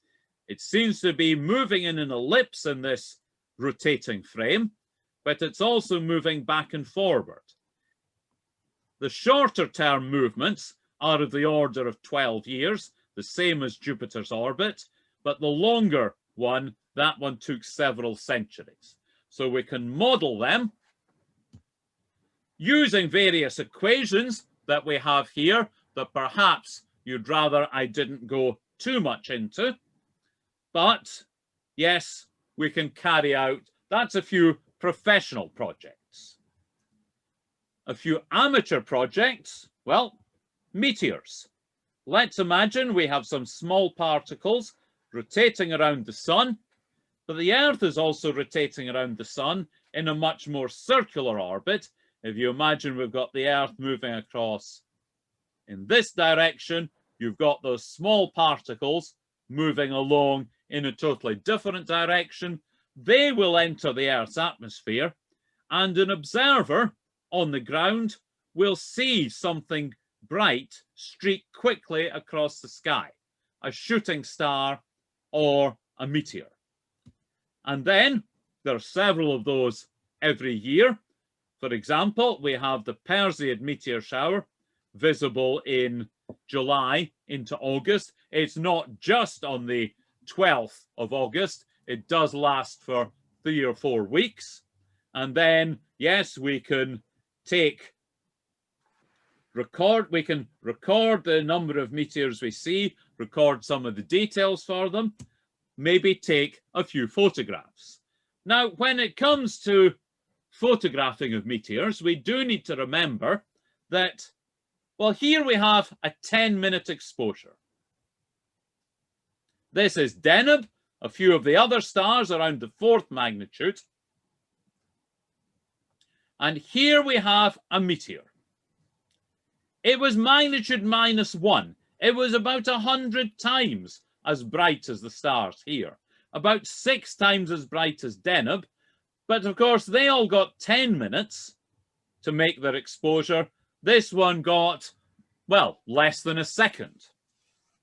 It seems to be moving in an ellipse in this rotating frame, but it's also moving back and forward. The shorter term movements are of the order of 12 years, the same as Jupiter's orbit, but the longer one, that one took several centuries. So we can model them using various equations that we have here that perhaps you'd rather I didn't go too much into. But yes, we can carry out, that's a few professional projects. A few amateur projects, well, meteors. Let's imagine we have some small particles rotating around the sun, but the Earth is also rotating around the sun in a much more circular orbit. If you imagine we've got the Earth moving across in this direction, you've got those small particles moving along in a totally different direction. They will enter the Earth's atmosphere, and an observer on the ground will see something bright streak quickly across the sky, a shooting star or a meteor. And then there are several of those every year. For example, we have the Perseid meteor shower visible in July into August. It's not just on the 12th of August. It does last for 3 or 4 weeks. And then, yes, we can record the number of meteors we see, record some of the details for them, maybe take a few photographs. Now, when it comes to photographing of meteors, we do need to remember that, well, here we have a 10-minute exposure. This is Deneb, a few of the other stars around the 4th magnitude. And here we have a meteor. It was magnitude -1. It was about 100 times as bright as the stars here, about 6 times as bright as Deneb. But of course, they all got 10 minutes to make their exposure. This one got, well, less than a second.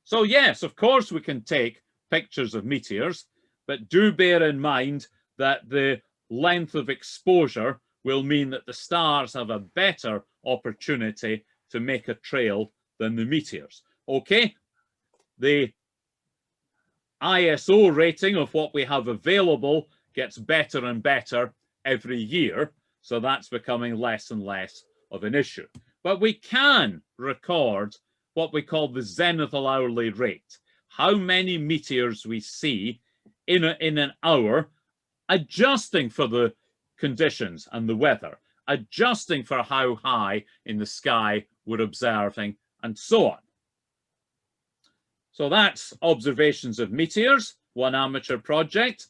So yes, of course we can take pictures of meteors, but do bear in mind that the length of exposure will mean that the stars have a better opportunity to make a trail than the meteors. Okay, the ISO rating of what we have available gets better and better every year, so that's becoming less and less of an issue. But we can record what we call the zenithal hourly rate, how many meteors we see in an hour, adjusting for the conditions and the weather, adjusting for how high in the sky we're observing, and so on. So that's observations of meteors, one amateur project.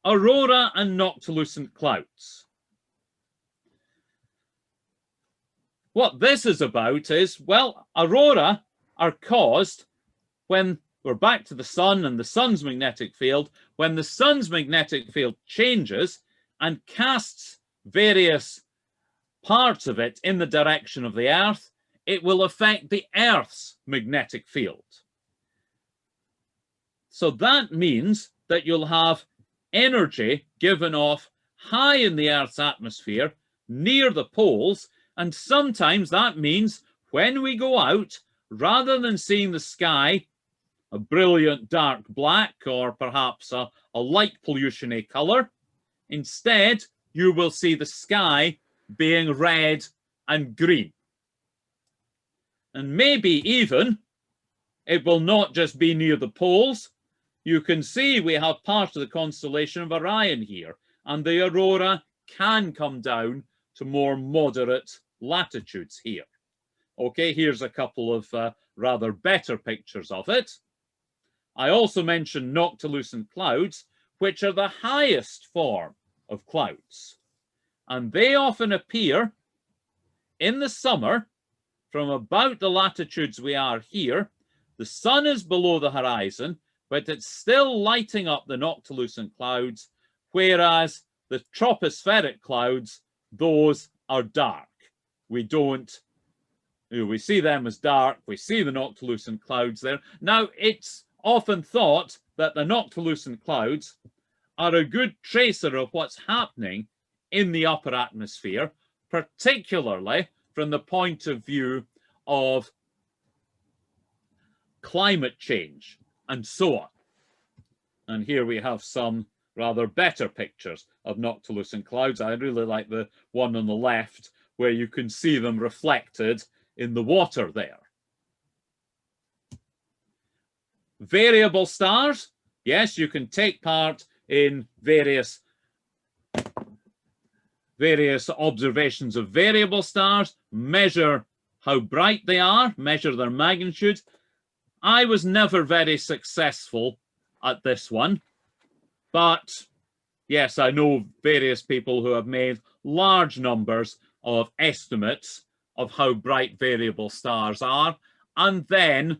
Aurora and noctilucent clouds. What this is about is, well, aurora are caused when we're back to the sun and the sun's magnetic field. When the sun's magnetic field changes and casts various parts of it in the direction of the Earth, it will affect the Earth's magnetic field. So that means that you'll have energy given off high in the Earth's atmosphere, near the poles, and sometimes that means when we go out, rather than seeing the sky a brilliant dark black or perhaps a light pollution-y colour, instead you will see the sky being red and green. And maybe even it will not just be near the poles. You can see we have part of the constellation of Orion here, and the aurora can come down to more moderate latitudes here. Okay, here's a couple of rather better pictures of it. I also mentioned noctilucent clouds, which are the highest form of clouds. And they often appear in the summer from about the latitudes we are here. The sun is below the horizon, but it's still lighting up the noctilucent clouds, whereas the tropospheric clouds, those are dark. We see them as dark. We see the noctilucent clouds there. Now, it's often thought that the noctilucent clouds are a good tracer of what's happening in the upper atmosphere, particularly from the point of view of climate change and so on. And here we have some rather better pictures of noctilucent clouds. I really like the one on the left where you can see them reflected in the water there. Variable stars, yes, you can take part in various observations of variable stars, measure how bright they are, measure their magnitude. I was never very successful at this one, but yes, I know various people who have made large numbers of estimates of how bright variable stars are, and then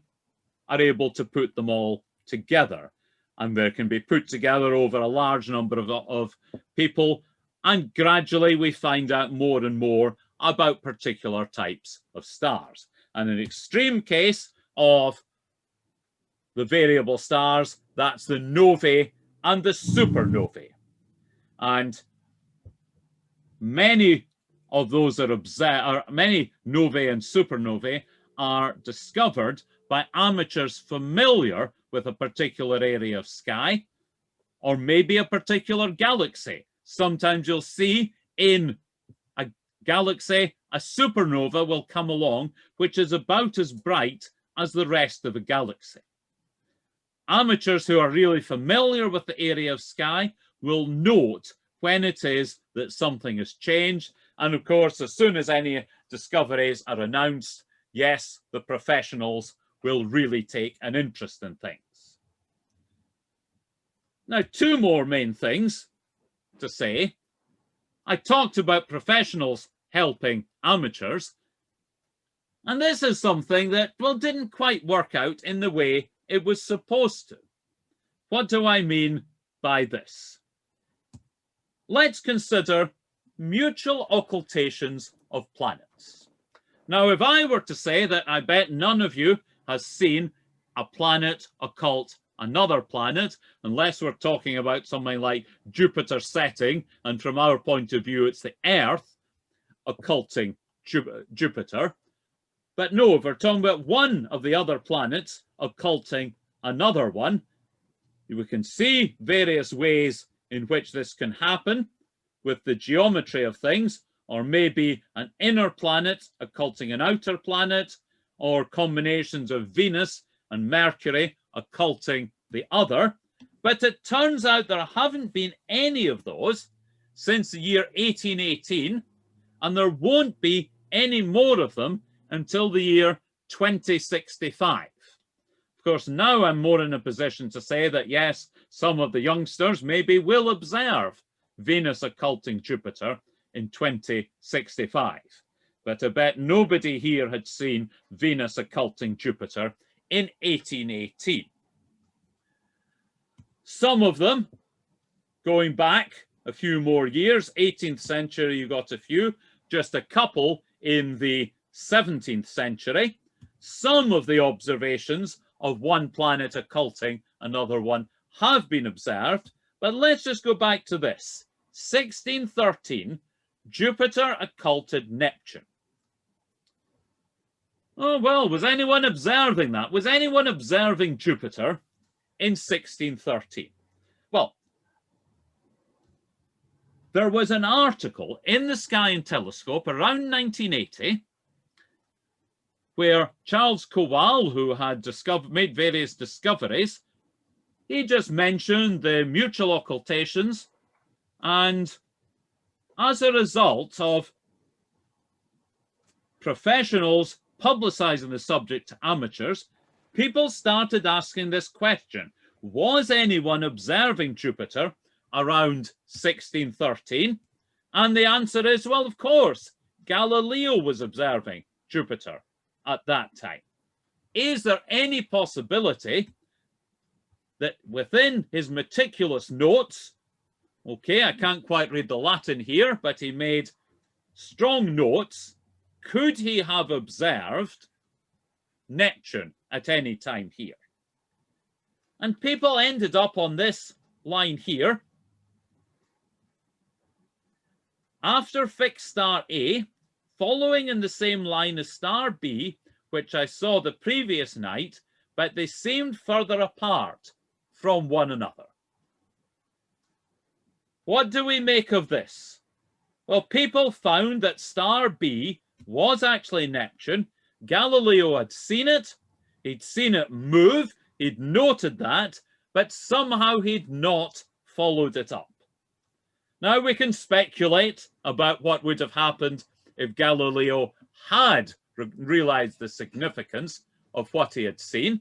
are able to put them all together. And they can be put together over a large number of people, and gradually we find out more and more about particular types of stars. And an extreme case of the variable stars, that's the novae and the supernovae. And many of those are many novae and supernovae are discovered by amateurs familiar with a particular area of sky, or maybe a particular galaxy. Sometimes you'll see in a galaxy, a supernova will come along, which is about as bright as the rest of the galaxy. Amateurs who are really familiar with the area of sky will note when it is that something has changed. And of course, as soon as any discoveries are announced, yes, the professionals will really take an interest in things. Now, two more main things to say. I talked about professionals helping amateurs, and this is something that, well, didn't quite work out in the way it was supposed to. What do I mean by this? Let's consider mutual occultations of planets. Now, if I were to say that I bet none of you has seen a planet occult another planet, unless we're talking about something like Jupiter setting, and from our point of view, it's the Earth occulting Jupiter. But no, if we're talking about one of the other planets occulting another one, we can see various ways in which this can happen. with the geometry of things, or maybe an inner planet occulting an outer planet, or combinations of Venus and Mercury occulting the other. But it turns out there haven't been any of those since the year 1818, and there won't be any more of them until the year 2065. Of course, now I'm more in a position to say that, yes, some of the youngsters maybe will observe Venus occulting Jupiter in 2065. But I bet nobody here had seen Venus occulting Jupiter in 1818. Some of them, going back a few more years, 18th century, you got a few, just a couple in the 17th century. Some of the observations of one planet occulting another one have been observed, but let's just go back to this. 1613, Jupiter occulted Neptune. Oh, well, was anyone observing that? Was anyone observing Jupiter in 1613? Well, there was an article in the Sky and Telescope around 1980 where Charles Kowal, who had made various discoveries, he just mentioned the mutual occultations, and as a result of professionals publicizing the subject to amateurs, people started asking this question: was anyone observing Jupiter around 1613? And the answer is, well, of course, Galileo was observing Jupiter at that time. Is there any possibility that within his meticulous notes, okay, I can't quite read the Latin here, but he made strong notes, could he have observed Neptune at any time here? And people ended up on this line here. After fixed star A, following in the same line as star B, which I saw the previous night, but they seemed further apart from one another. What do we make of this? Well, people found that star B was actually Neptune. Galileo had seen it. He'd seen it move. He'd noted that, but somehow he'd not followed it up. Now we can speculate about what would have happened if Galileo had realized the significance of what he had seen.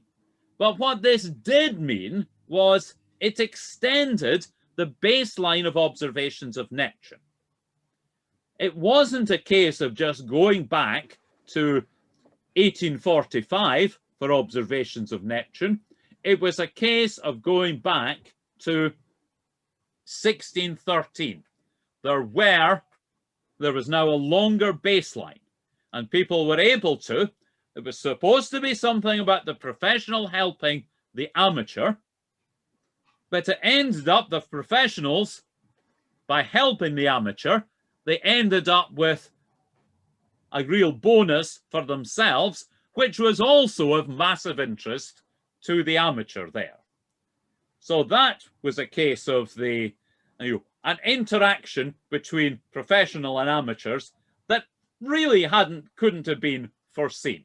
But what this did mean was it extended the baseline of observations of Neptune. It wasn't a case of just going back to 1845 for observations of Neptune. It was a case of going back to 1613. There was now a longer baseline, and people were able to, it was supposed to be something about the professional helping the amateur, but it ended up the professionals, by helping the amateur, they ended up with a real bonus for themselves, which was also of massive interest to the amateur there. So that was a case of an interaction between professional and amateurs that really couldn't have been foreseen.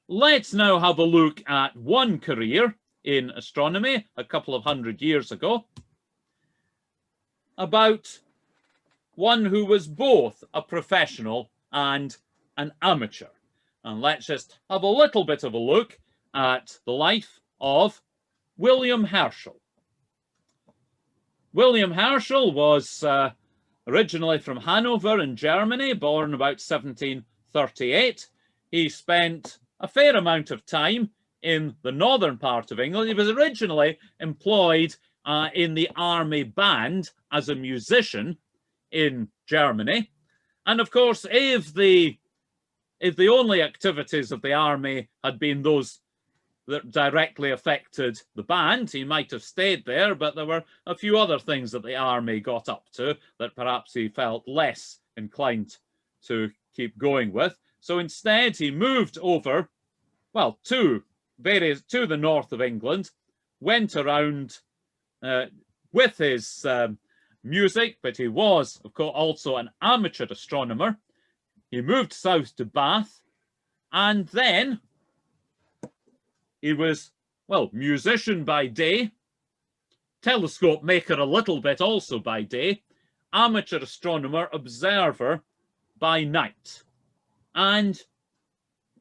Let's now have a look at one career in astronomy a couple of 100 years ago, about one who was both a professional and an amateur. And let's just have a little bit of a look at the life of William Herschel. William Herschel was originally from Hanover in Germany, born about 1738. He spent a fair amount of time in the northern part of England. He was originally employed in the army band as a musician in Germany. And of course, if the only activities of the army had been those that directly affected the band, he might have stayed there, but there were a few other things that the army got up to that perhaps he felt less inclined to keep going with. So instead, he moved over, well, to the north of England, went around with his music, but he was, of course, also an amateur astronomer. He moved south to Bath, and then he was, well, musician by day, telescope maker a little bit also by day, amateur astronomer, observer by night. And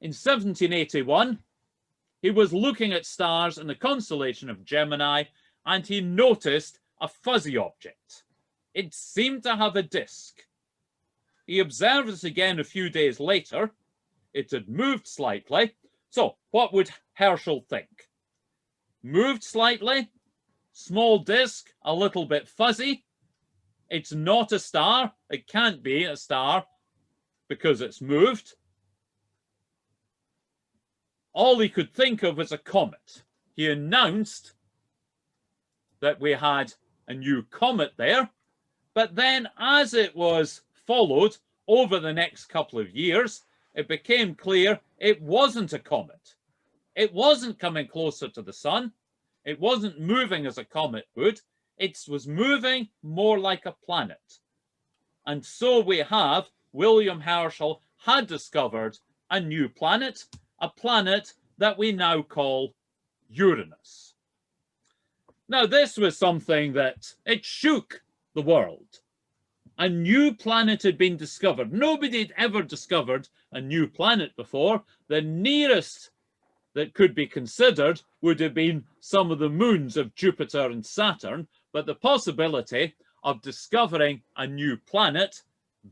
in 1781, he was looking at stars in the constellation of Gemini, and he noticed a fuzzy object. It seemed to have a disk. He observed it again a few days later. It had moved slightly. So what would Herschel think? Moved slightly, small disk, a little bit fuzzy. It's not a star. It can't be a star because it's moved. All he could think of was a comet. He announced that we had a new comet there, but then as it was followed over the next couple of years, it became clear it wasn't a comet. It wasn't coming closer to the sun. It wasn't moving as a comet would. It was moving more like a planet. And so we have William Herschel had discovered a new planet, a planet that we now call Uranus. Now, this was something that it shook the world. A new planet had been discovered. Nobody had ever discovered a new planet before. The nearest that could be considered would have been some of the moons of Jupiter and Saturn, but the possibility of discovering a new planet,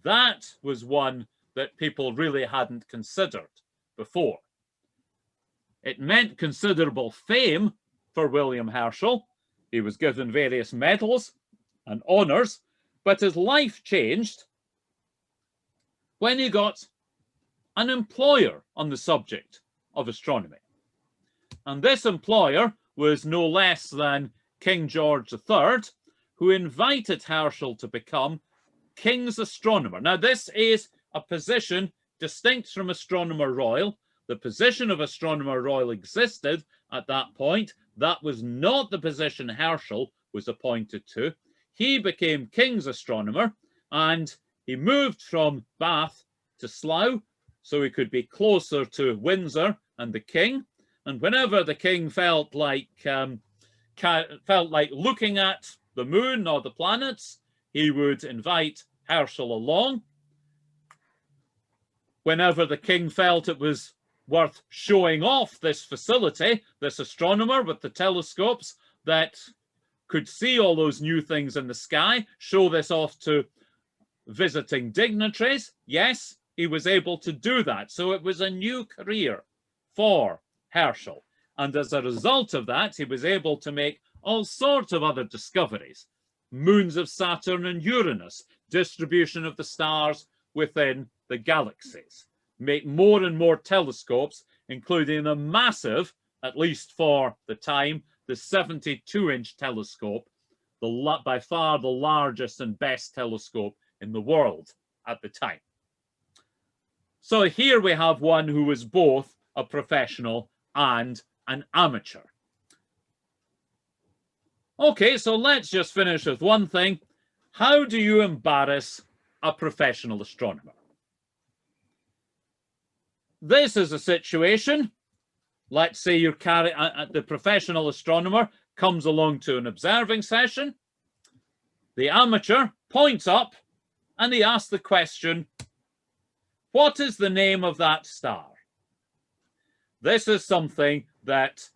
that was one that people really hadn't considered before. It meant considerable fame for William Herschel. He was given various medals and honours, but his life changed when he got an employer on the subject of astronomy. And this employer was no less than King George III, who invited Herschel to become King's Astronomer. Now, this is a position distinct from Astronomer Royal. The position of Astronomer Royal existed at that point. That was not the position Herschel was appointed to. He became King's Astronomer, and he moved from Bath to Slough so he could be closer to Windsor and the King. And whenever the King felt like looking at the moon or the planets, he would invite Herschel along. Whenever the King felt it was worth showing off this facility, this astronomer with the telescopes that could see all those new things in the sky, show this off to visiting dignitaries, yes, he was able to do that. So it was a new career for Herschel. And as a result of that, he was able to make all sorts of other discoveries. Moons of Saturn and Uranus, distribution of the stars within the galaxies, make more and more telescopes, including the massive, at least for the time, the 72-inch telescope, by far the largest and best telescope in the world at the time. So here we have one who was both a professional and an amateur. Okay, so let's just finish with one thing. How do you embarrass a professional astronomer? This is a situation. Let's say you're the professional astronomer comes along to an observing session. The amateur points up and he asks the question, what is the name of that star? This is something that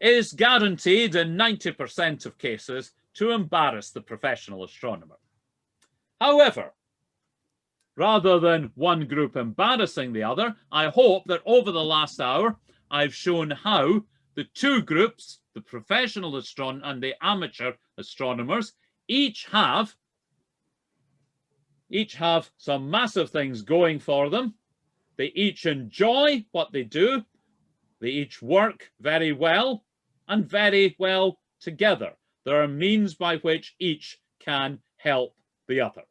is guaranteed in 90% of cases to embarrass the professional astronomer. However, rather than one group embarrassing the other, I hope that over the last hour, I've shown how the two groups, the professional astronomer and the amateur astronomers, each have some massive things going for them. They each enjoy what they do. They each work very well and very well together. There are means by which each can help the other.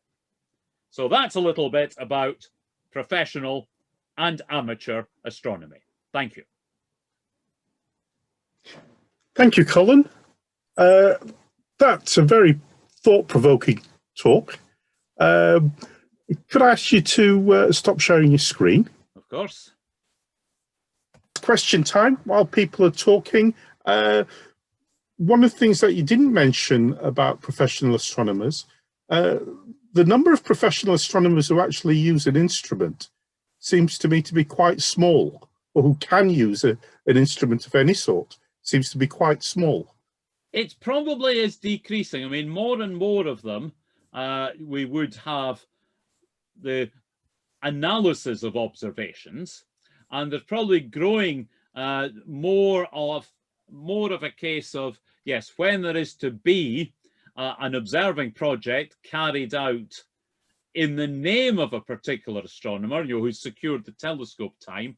So that's a little bit about professional and amateur astronomy. Thank you. Thank you, Colin. That's a very thought-provoking talk. Could I ask you to stop sharing your screen? Of course. Question time while people are talking. One of the things that you didn't mention about professional astronomers, the number of professional astronomers who actually use an instrument seems to me to be quite small, or who can use an instrument of any sort, seems to be quite small. It probably is decreasing. I mean, more and more of them, we would have the analysis of observations, and there's probably growing more of a case of, yes, when there is to be an observing project carried out in the name of a particular astronomer, who's secured the telescope time,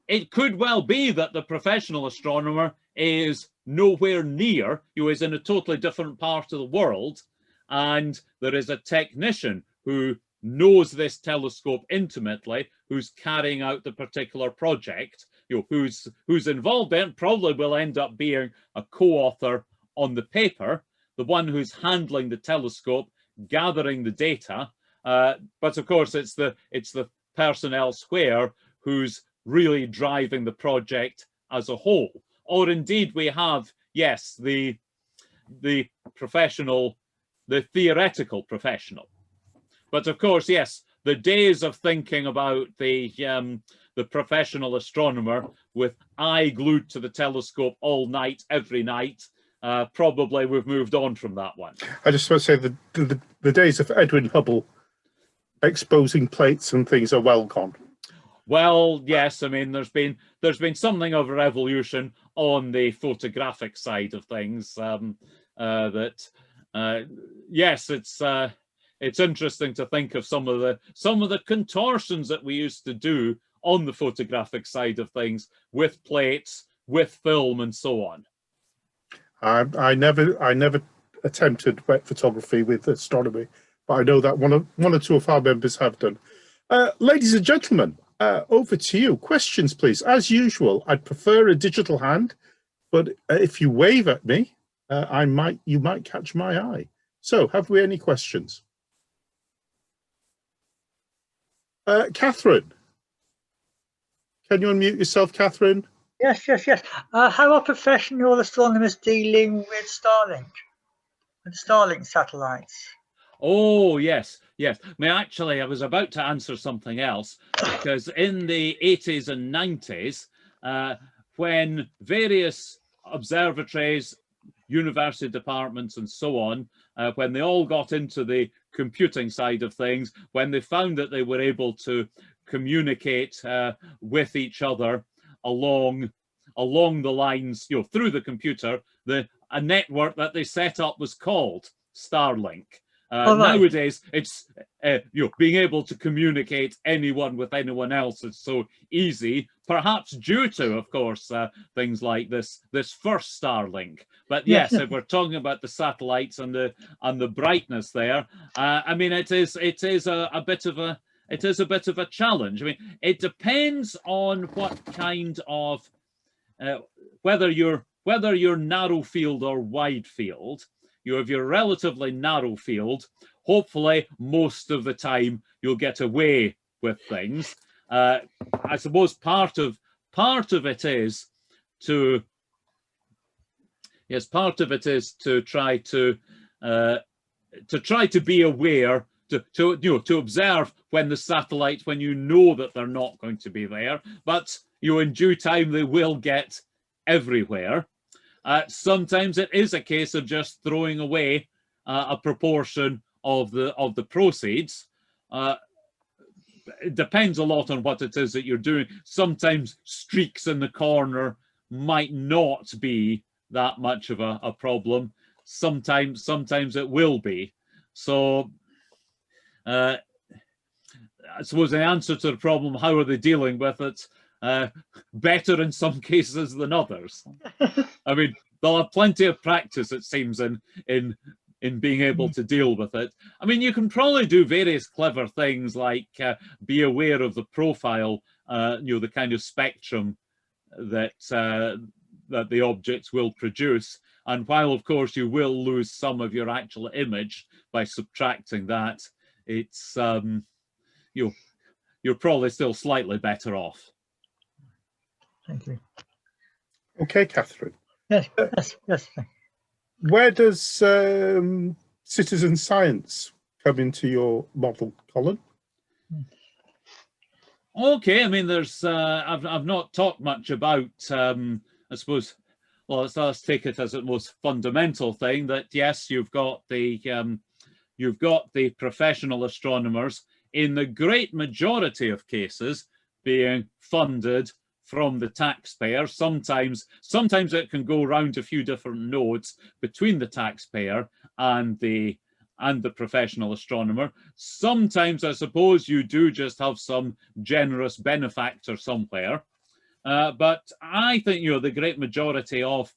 it could well be that the professional astronomer is nowhere near, is in a totally different part of the world, and there is a technician who knows this telescope intimately, who's carrying out the particular project, who's involved in, probably will end up being a co-author on the paper, the one who's handling the telescope, gathering the data, but of course it's the person elsewhere who's really driving the project as a whole. Or indeed we have, yes, the professional, the theoretical professional. But of course, yes, the days of thinking about the professional astronomer with eye glued to the telescope all night, every night, probably we've moved on from that one. I just want to say the days of Edwin Hubble exposing plates and things are well gone. Well, yes, I mean, there's been something of a revolution on the photographic side of things. Yes, it's interesting to think of some of the contortions that we used to do on the photographic side of things with plates, with film, and so on. I never attempted wet photography with astronomy, but I know that one or two of our members have done. Ladies and gentlemen, over to you. Questions, please. As usual, I'd prefer a digital hand, but if you wave at me, you might catch my eye. So, have we any questions? Catherine, can you unmute yourself, Catherine? Yes. How are professional astronomers dealing with Starlink satellites? Oh, yes. I mean, actually, I was about to answer something else, because in the 80s and 90s, when various observatories, university departments, and so on, when they all got into the computing side of things, when they found that they were able to communicate with each other along the lines, through the computer, a network that they set up was called Starlink. Nowadays, it's being able to communicate anyone with anyone else is so easy, perhaps due to, of course, things like this first Starlink. But yes, if we're talking about the satellites and the brightness there, I mean, it is a bit of a challenge. I mean, it depends on what kind of whether you're narrow field or wide field. If you're relatively narrow field, hopefully most of the time you'll get away with things. I suppose part of it is to try to be aware, to observe when the satellites, when you know that they're not going to be there, but in due time they will get everywhere. Sometimes it is a case of just throwing away a proportion of the proceeds. It depends a lot on what it is that you're doing. Sometimes streaks in the corner might not be that much of a problem. Sometimes it will be. So I suppose the answer to the problem, how are they dealing with it? Better in some cases than others. I mean, they'll have plenty of practice, it seems, in being able to deal with it. I mean, you can probably do various clever things like be aware of the profile, the kind of spectrum that the objects will produce. And while, of course, you will lose some of your actual image by subtracting that, it's you're probably still slightly better off. Thank you. Okay, Catherine. Yes, yes. Where does citizen science come into your model, Colin? Okay, I mean, there's I've not talked much about I suppose. Well, let's take it as the most fundamental thing that yes, you've got the professional astronomers in the great majority of cases being funded from the taxpayer. Sometimes it can go around a few different nodes between the taxpayer and the professional astronomer. Sometimes I suppose you do just have some generous benefactor somewhere. But I think the great majority of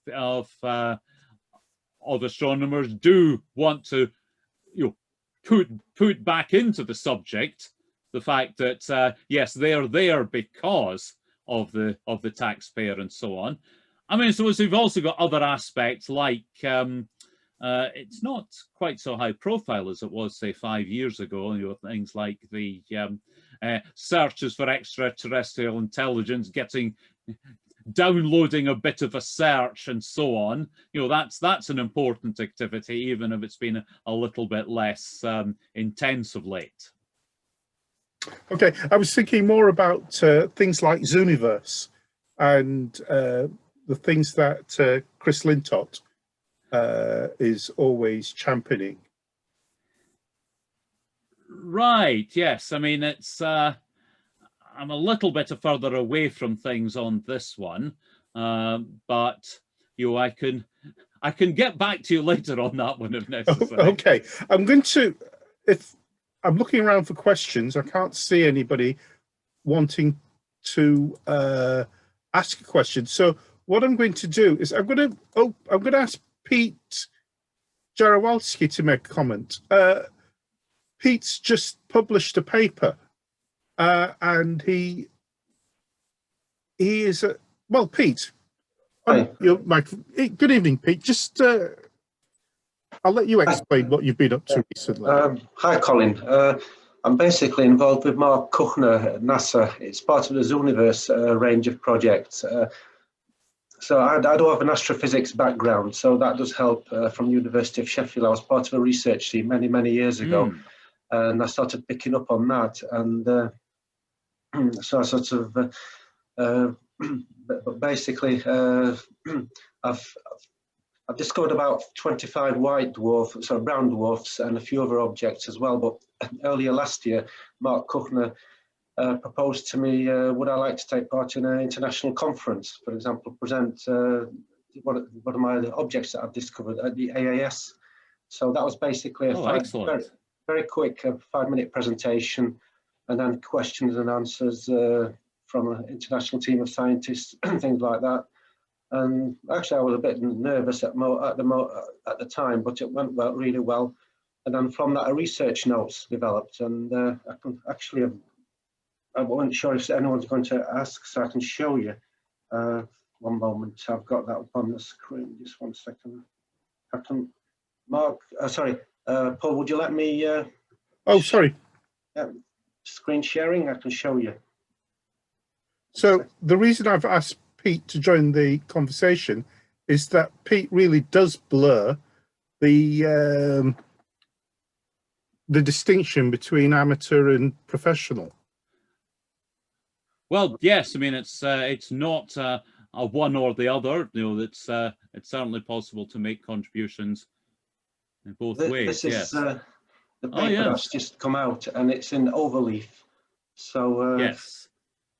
astronomers do want to put back into the subject the fact that yes, they're there because of the taxpayer and so on. I mean, so we've also got other aspects like it's not quite so high profile as it was, say, 5 years ago. Things like the searches for extraterrestrial intelligence, downloading a bit of a search and so on. That's an important activity, even if it's been a little bit less intense of late. Okay, I was thinking more about things like Zooniverse and the things that Chris Lintott is always championing. Right, yes. I mean, it's I'm a little bit further away from things on this one, but I can get back to you later on that one if necessary. Okay, I'm looking around for questions. I can't see anybody wanting to ask a question. So what I'm going to do is I'm going to ask Pete Jarowalski to make a comment. Pete's just published a paper, and he is well, Pete. Hi. Good evening, Pete. Just I'll let you explain what you've been up to recently. Hi, Colin. I'm basically involved with Mark Kuchner at NASA. It's part of the Zooniverse range of projects. So I do have an astrophysics background, so that does help from University of Sheffield. I was part of a research team many years ago, and I started picking up on that. And so I sort of, basically, I've discovered about 25 brown dwarfs and a few other objects as well. But earlier last year, Mark Kuchner proposed to me, would I like to take part in an international conference, for example, present one of my objects that I've discovered at the AAS. So that was basically a very quick 5-minute presentation, and then questions and answers from an international team of scientists and things like that. And actually, I was a bit nervous at the time, but it went really well. And then from that, a research notes developed, and I can actually, I wasn't sure if anyone's going to ask, so I can show you. One moment, I've got that up on the screen. Just 1 second. I can, Mark. Sorry, Paul. Would you let me? Oh, sorry. Screen sharing. I can show you. So the reason I've asked Pete to join the conversation is that Pete really does blur the distinction between amateur and professional. Well, yes. I mean, it's not a one or the other. It's certainly possible to make contributions in both ways. This is the paper that's just come out, and it's in overleaf. So yes.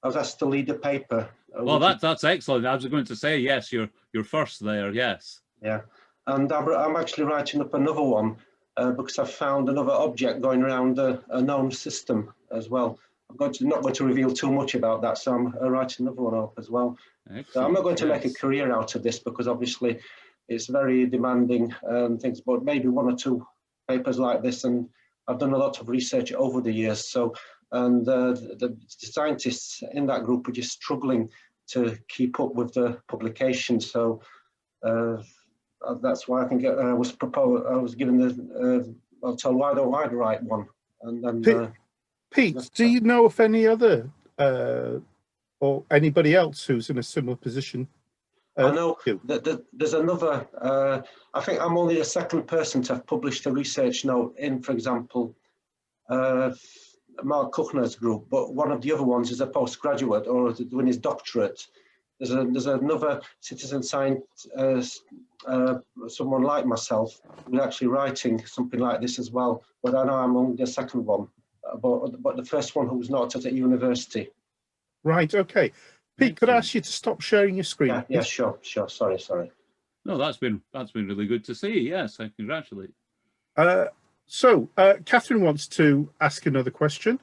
I was asked to lead a paper. Well, that's excellent. I was going to say, yes, you're first there, yes. Yeah, and I'm actually writing up another one because I've found another object going around a known system as well. I'm not going to reveal too much about that, so I'm writing another one up as well. Excellent. So I'm not going to make a career out of this because obviously it's very demanding and things, but maybe 1 or 2 papers like this, and I've done a lot of research over the years. So. And the scientists in that group are just struggling to keep up with the publication. So that's why I think I was proposed. I was given the. Well, told why don't I write one? And then Pete, do you know of any other or anybody else who's in a similar position? I know that there's another. I think I'm only the second person to have published a research note in, for example, Mark Kuchner's group. But one of the other ones is a postgraduate or doing his doctorate. There's another citizen scientist, someone like myself, who's actually writing something like this as well. But I know I'm only the second one, but the first one who was not at university. Right. Okay. Pete, could I ask you to stop sharing your screen? Yeah. Sure. Sorry. No, that's been really good to see. Yes, I congratulate. So Catherine wants to ask another question.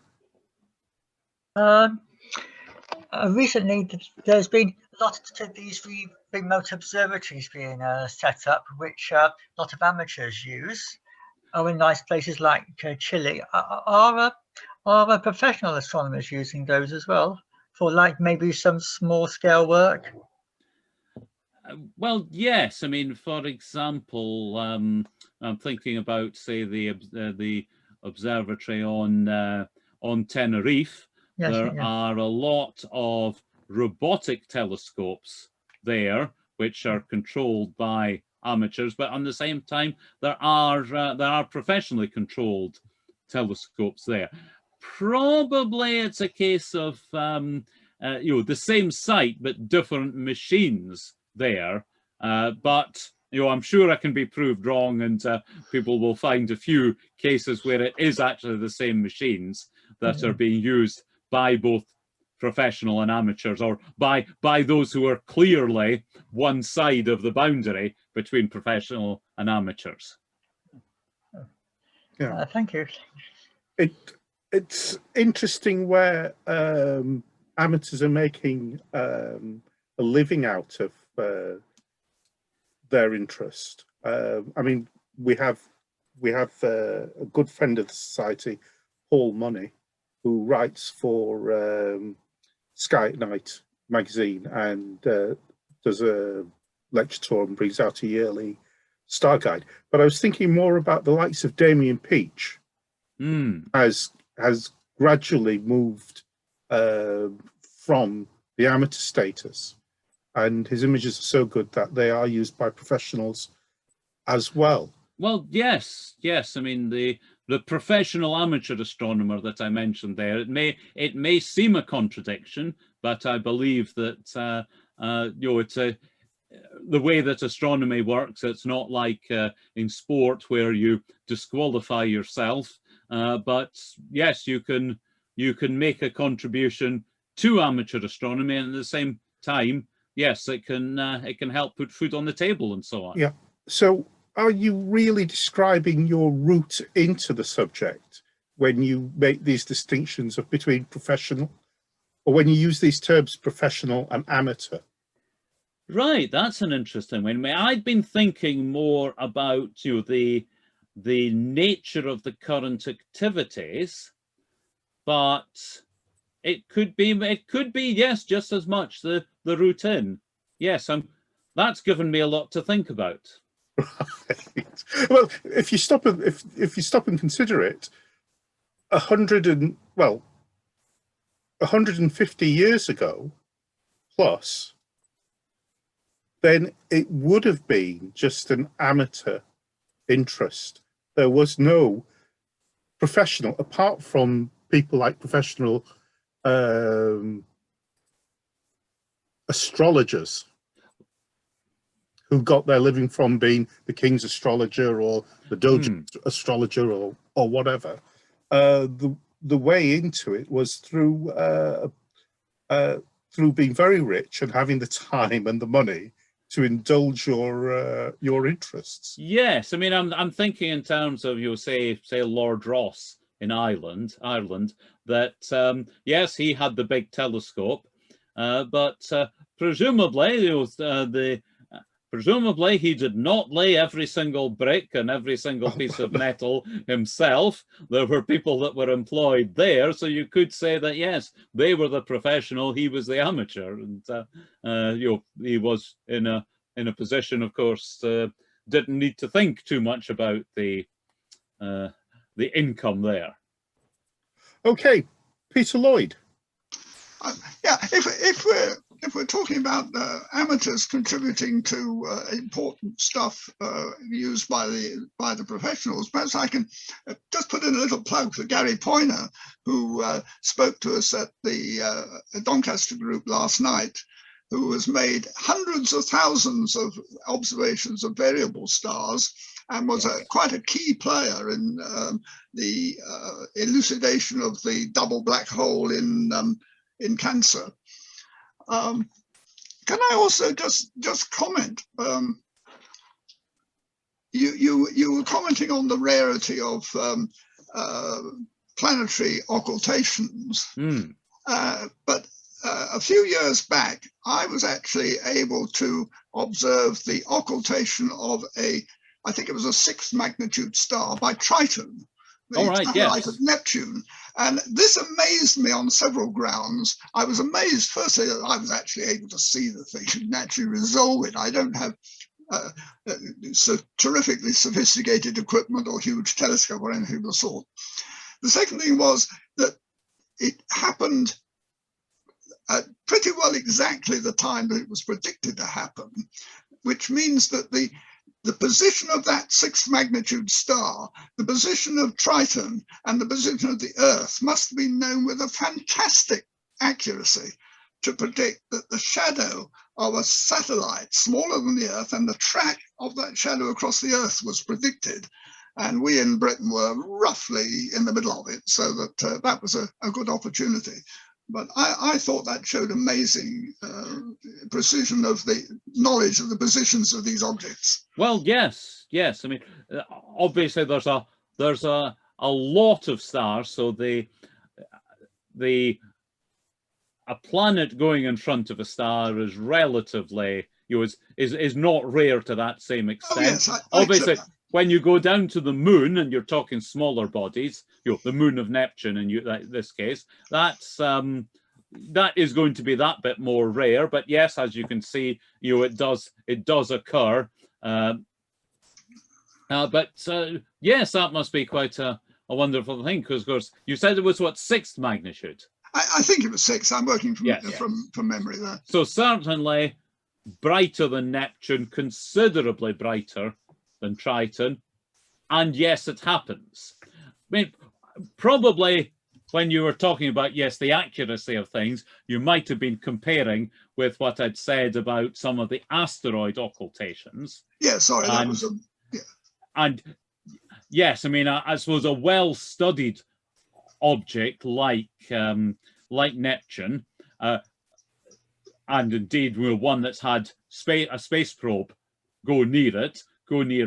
Recently, there's been a lot of these remote observatories being set up, which a lot of amateurs use. In nice places like Chile. Are professional astronomers using those as well for like maybe some small scale work? Well, yes. I mean, for example, I'm thinking about, say, the observatory on Tenerife. Yes, there are a lot of robotic telescopes there, which are controlled by amateurs, but at the same time, there are professionally controlled telescopes there. Probably it's a case of the same site but different machines there. But I'm sure I can be proved wrong, and people will find a few cases where it is actually the same machines that are being used by both professional and amateurs, or by those who are clearly one side of the boundary between professional and amateurs. Yeah, thank you. It's interesting where amateurs are making a living out of their interest. I mean, we have a good friend of the society, Paul Money, who writes for Sky at Night magazine and does a lecture tour and brings out a yearly star guide. But I was thinking more about the likes of Damien Peach, has gradually moved from the amateur status, and his images are so good that they are used by professionals as well. Well, yes. I mean, the professional amateur astronomer that I mentioned there, it may seem a contradiction, but I believe that it's the way that astronomy works. It's not like in sport where you disqualify yourself, but yes, you can make a contribution to amateur astronomy, and at the same time, yes, it can help put food on the table and so on. Yeah. So, are you really describing your route into the subject when you make these distinctions between professional, or when you use these terms professional and amateur? Right, that's an interesting one. I mean, I'd been thinking more about the nature of the current activities, but it could be yes, just as much the route in. Yes, that's given me a lot to think about. Right. Well, if you stop and consider it, 150 years ago plus, then it would have been just an amateur interest. There was no professional, apart from people like professional astrologers who got their living from being the king's astrologer or the doge astrologer or whatever. The way into it was through being very rich and having the time and the money to indulge your interests. Yes, I mean, I'm thinking in terms of say Lord Ross in Ireland, that yes, he had the big telescope, but presumably he did not lay every single brick and every single piece of metal himself. There were people that were employed there, so you could say that yes, they were the professional, he was the amateur, and he was in a position, of course, didn't need to think too much about the income there. Okay, Peter Lloyd. Yeah, if we're talking about amateurs contributing to important stuff used by the professionals, perhaps I can just put in a little plug for Gary Poyner, who spoke to us at the Doncaster group last night, who has made hundreds of thousands of observations of variable stars and was quite a key player in the elucidation of the double black hole in Cancer. Can I also just comment? You were commenting on the rarity of planetary occultations, but a few years back, I was actually able to observe the occultation of I think it was a 6th magnitude star by Triton, the satellite of Neptune. And this amazed me on several grounds. I was amazed, firstly, that I was actually able to see the thing and actually resolve it. I don't have so terrifically sophisticated equipment or huge telescope or anything of the sort. The second thing was that it happened at pretty well exactly the time that it was predicted to happen, which means that the position of that 6th magnitude star, the position of Triton, and the position of the Earth must have been known with a fantastic accuracy to predict that the shadow of a satellite smaller than the Earth and the track of that shadow across the Earth was predicted. And we in Britain were roughly in the middle of it, so that that was a good opportunity. But I thought that showed amazing precision of the knowledge of the positions of these objects. Well, yes. I mean, obviously there's a lot of stars, so a planet going in front of a star is relatively, is not rare to that same extent. Oh, yes, obviously, when you go down to the moon and you're talking smaller bodies, the moon of Neptune in this case, that is going to be that bit more rare. But yes, as you can see, it does occur. Yes, that must be quite a wonderful thing, because of course you said it was what, 6th magnitude. I think it was 6. I'm working from memory there. So certainly brighter than Neptune, considerably brighter than Triton, and yes, it happens. I mean, probably when you were talking about, yes, the accuracy of things, you might have been comparing with what I'd said about some of the asteroid occultations. Yeah, sorry, that was and yes, I mean, I suppose a well-studied object like Neptune, and indeed one that's had a space probe go near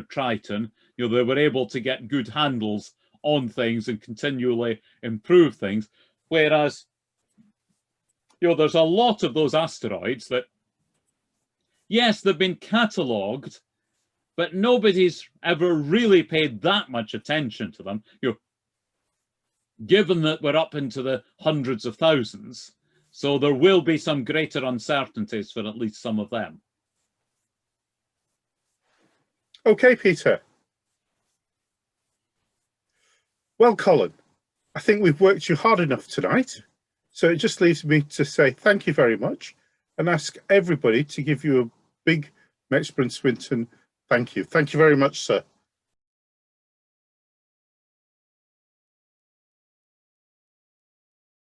Triton, they were able to get good handles on things and continually improve things. Whereas, there's a lot of those asteroids that, yes, they've been catalogued, but nobody's ever really paid that much attention to them. Given that we're up into the hundreds of thousands, so there will be some greater uncertainties for at least some of them. Okay, Peter. Well, Colin, I think we've worked you hard enough tonight. So it just leaves me to say thank you very much and ask everybody to give you a big Mexborough and Swinton thank you. Thank you very much, sir.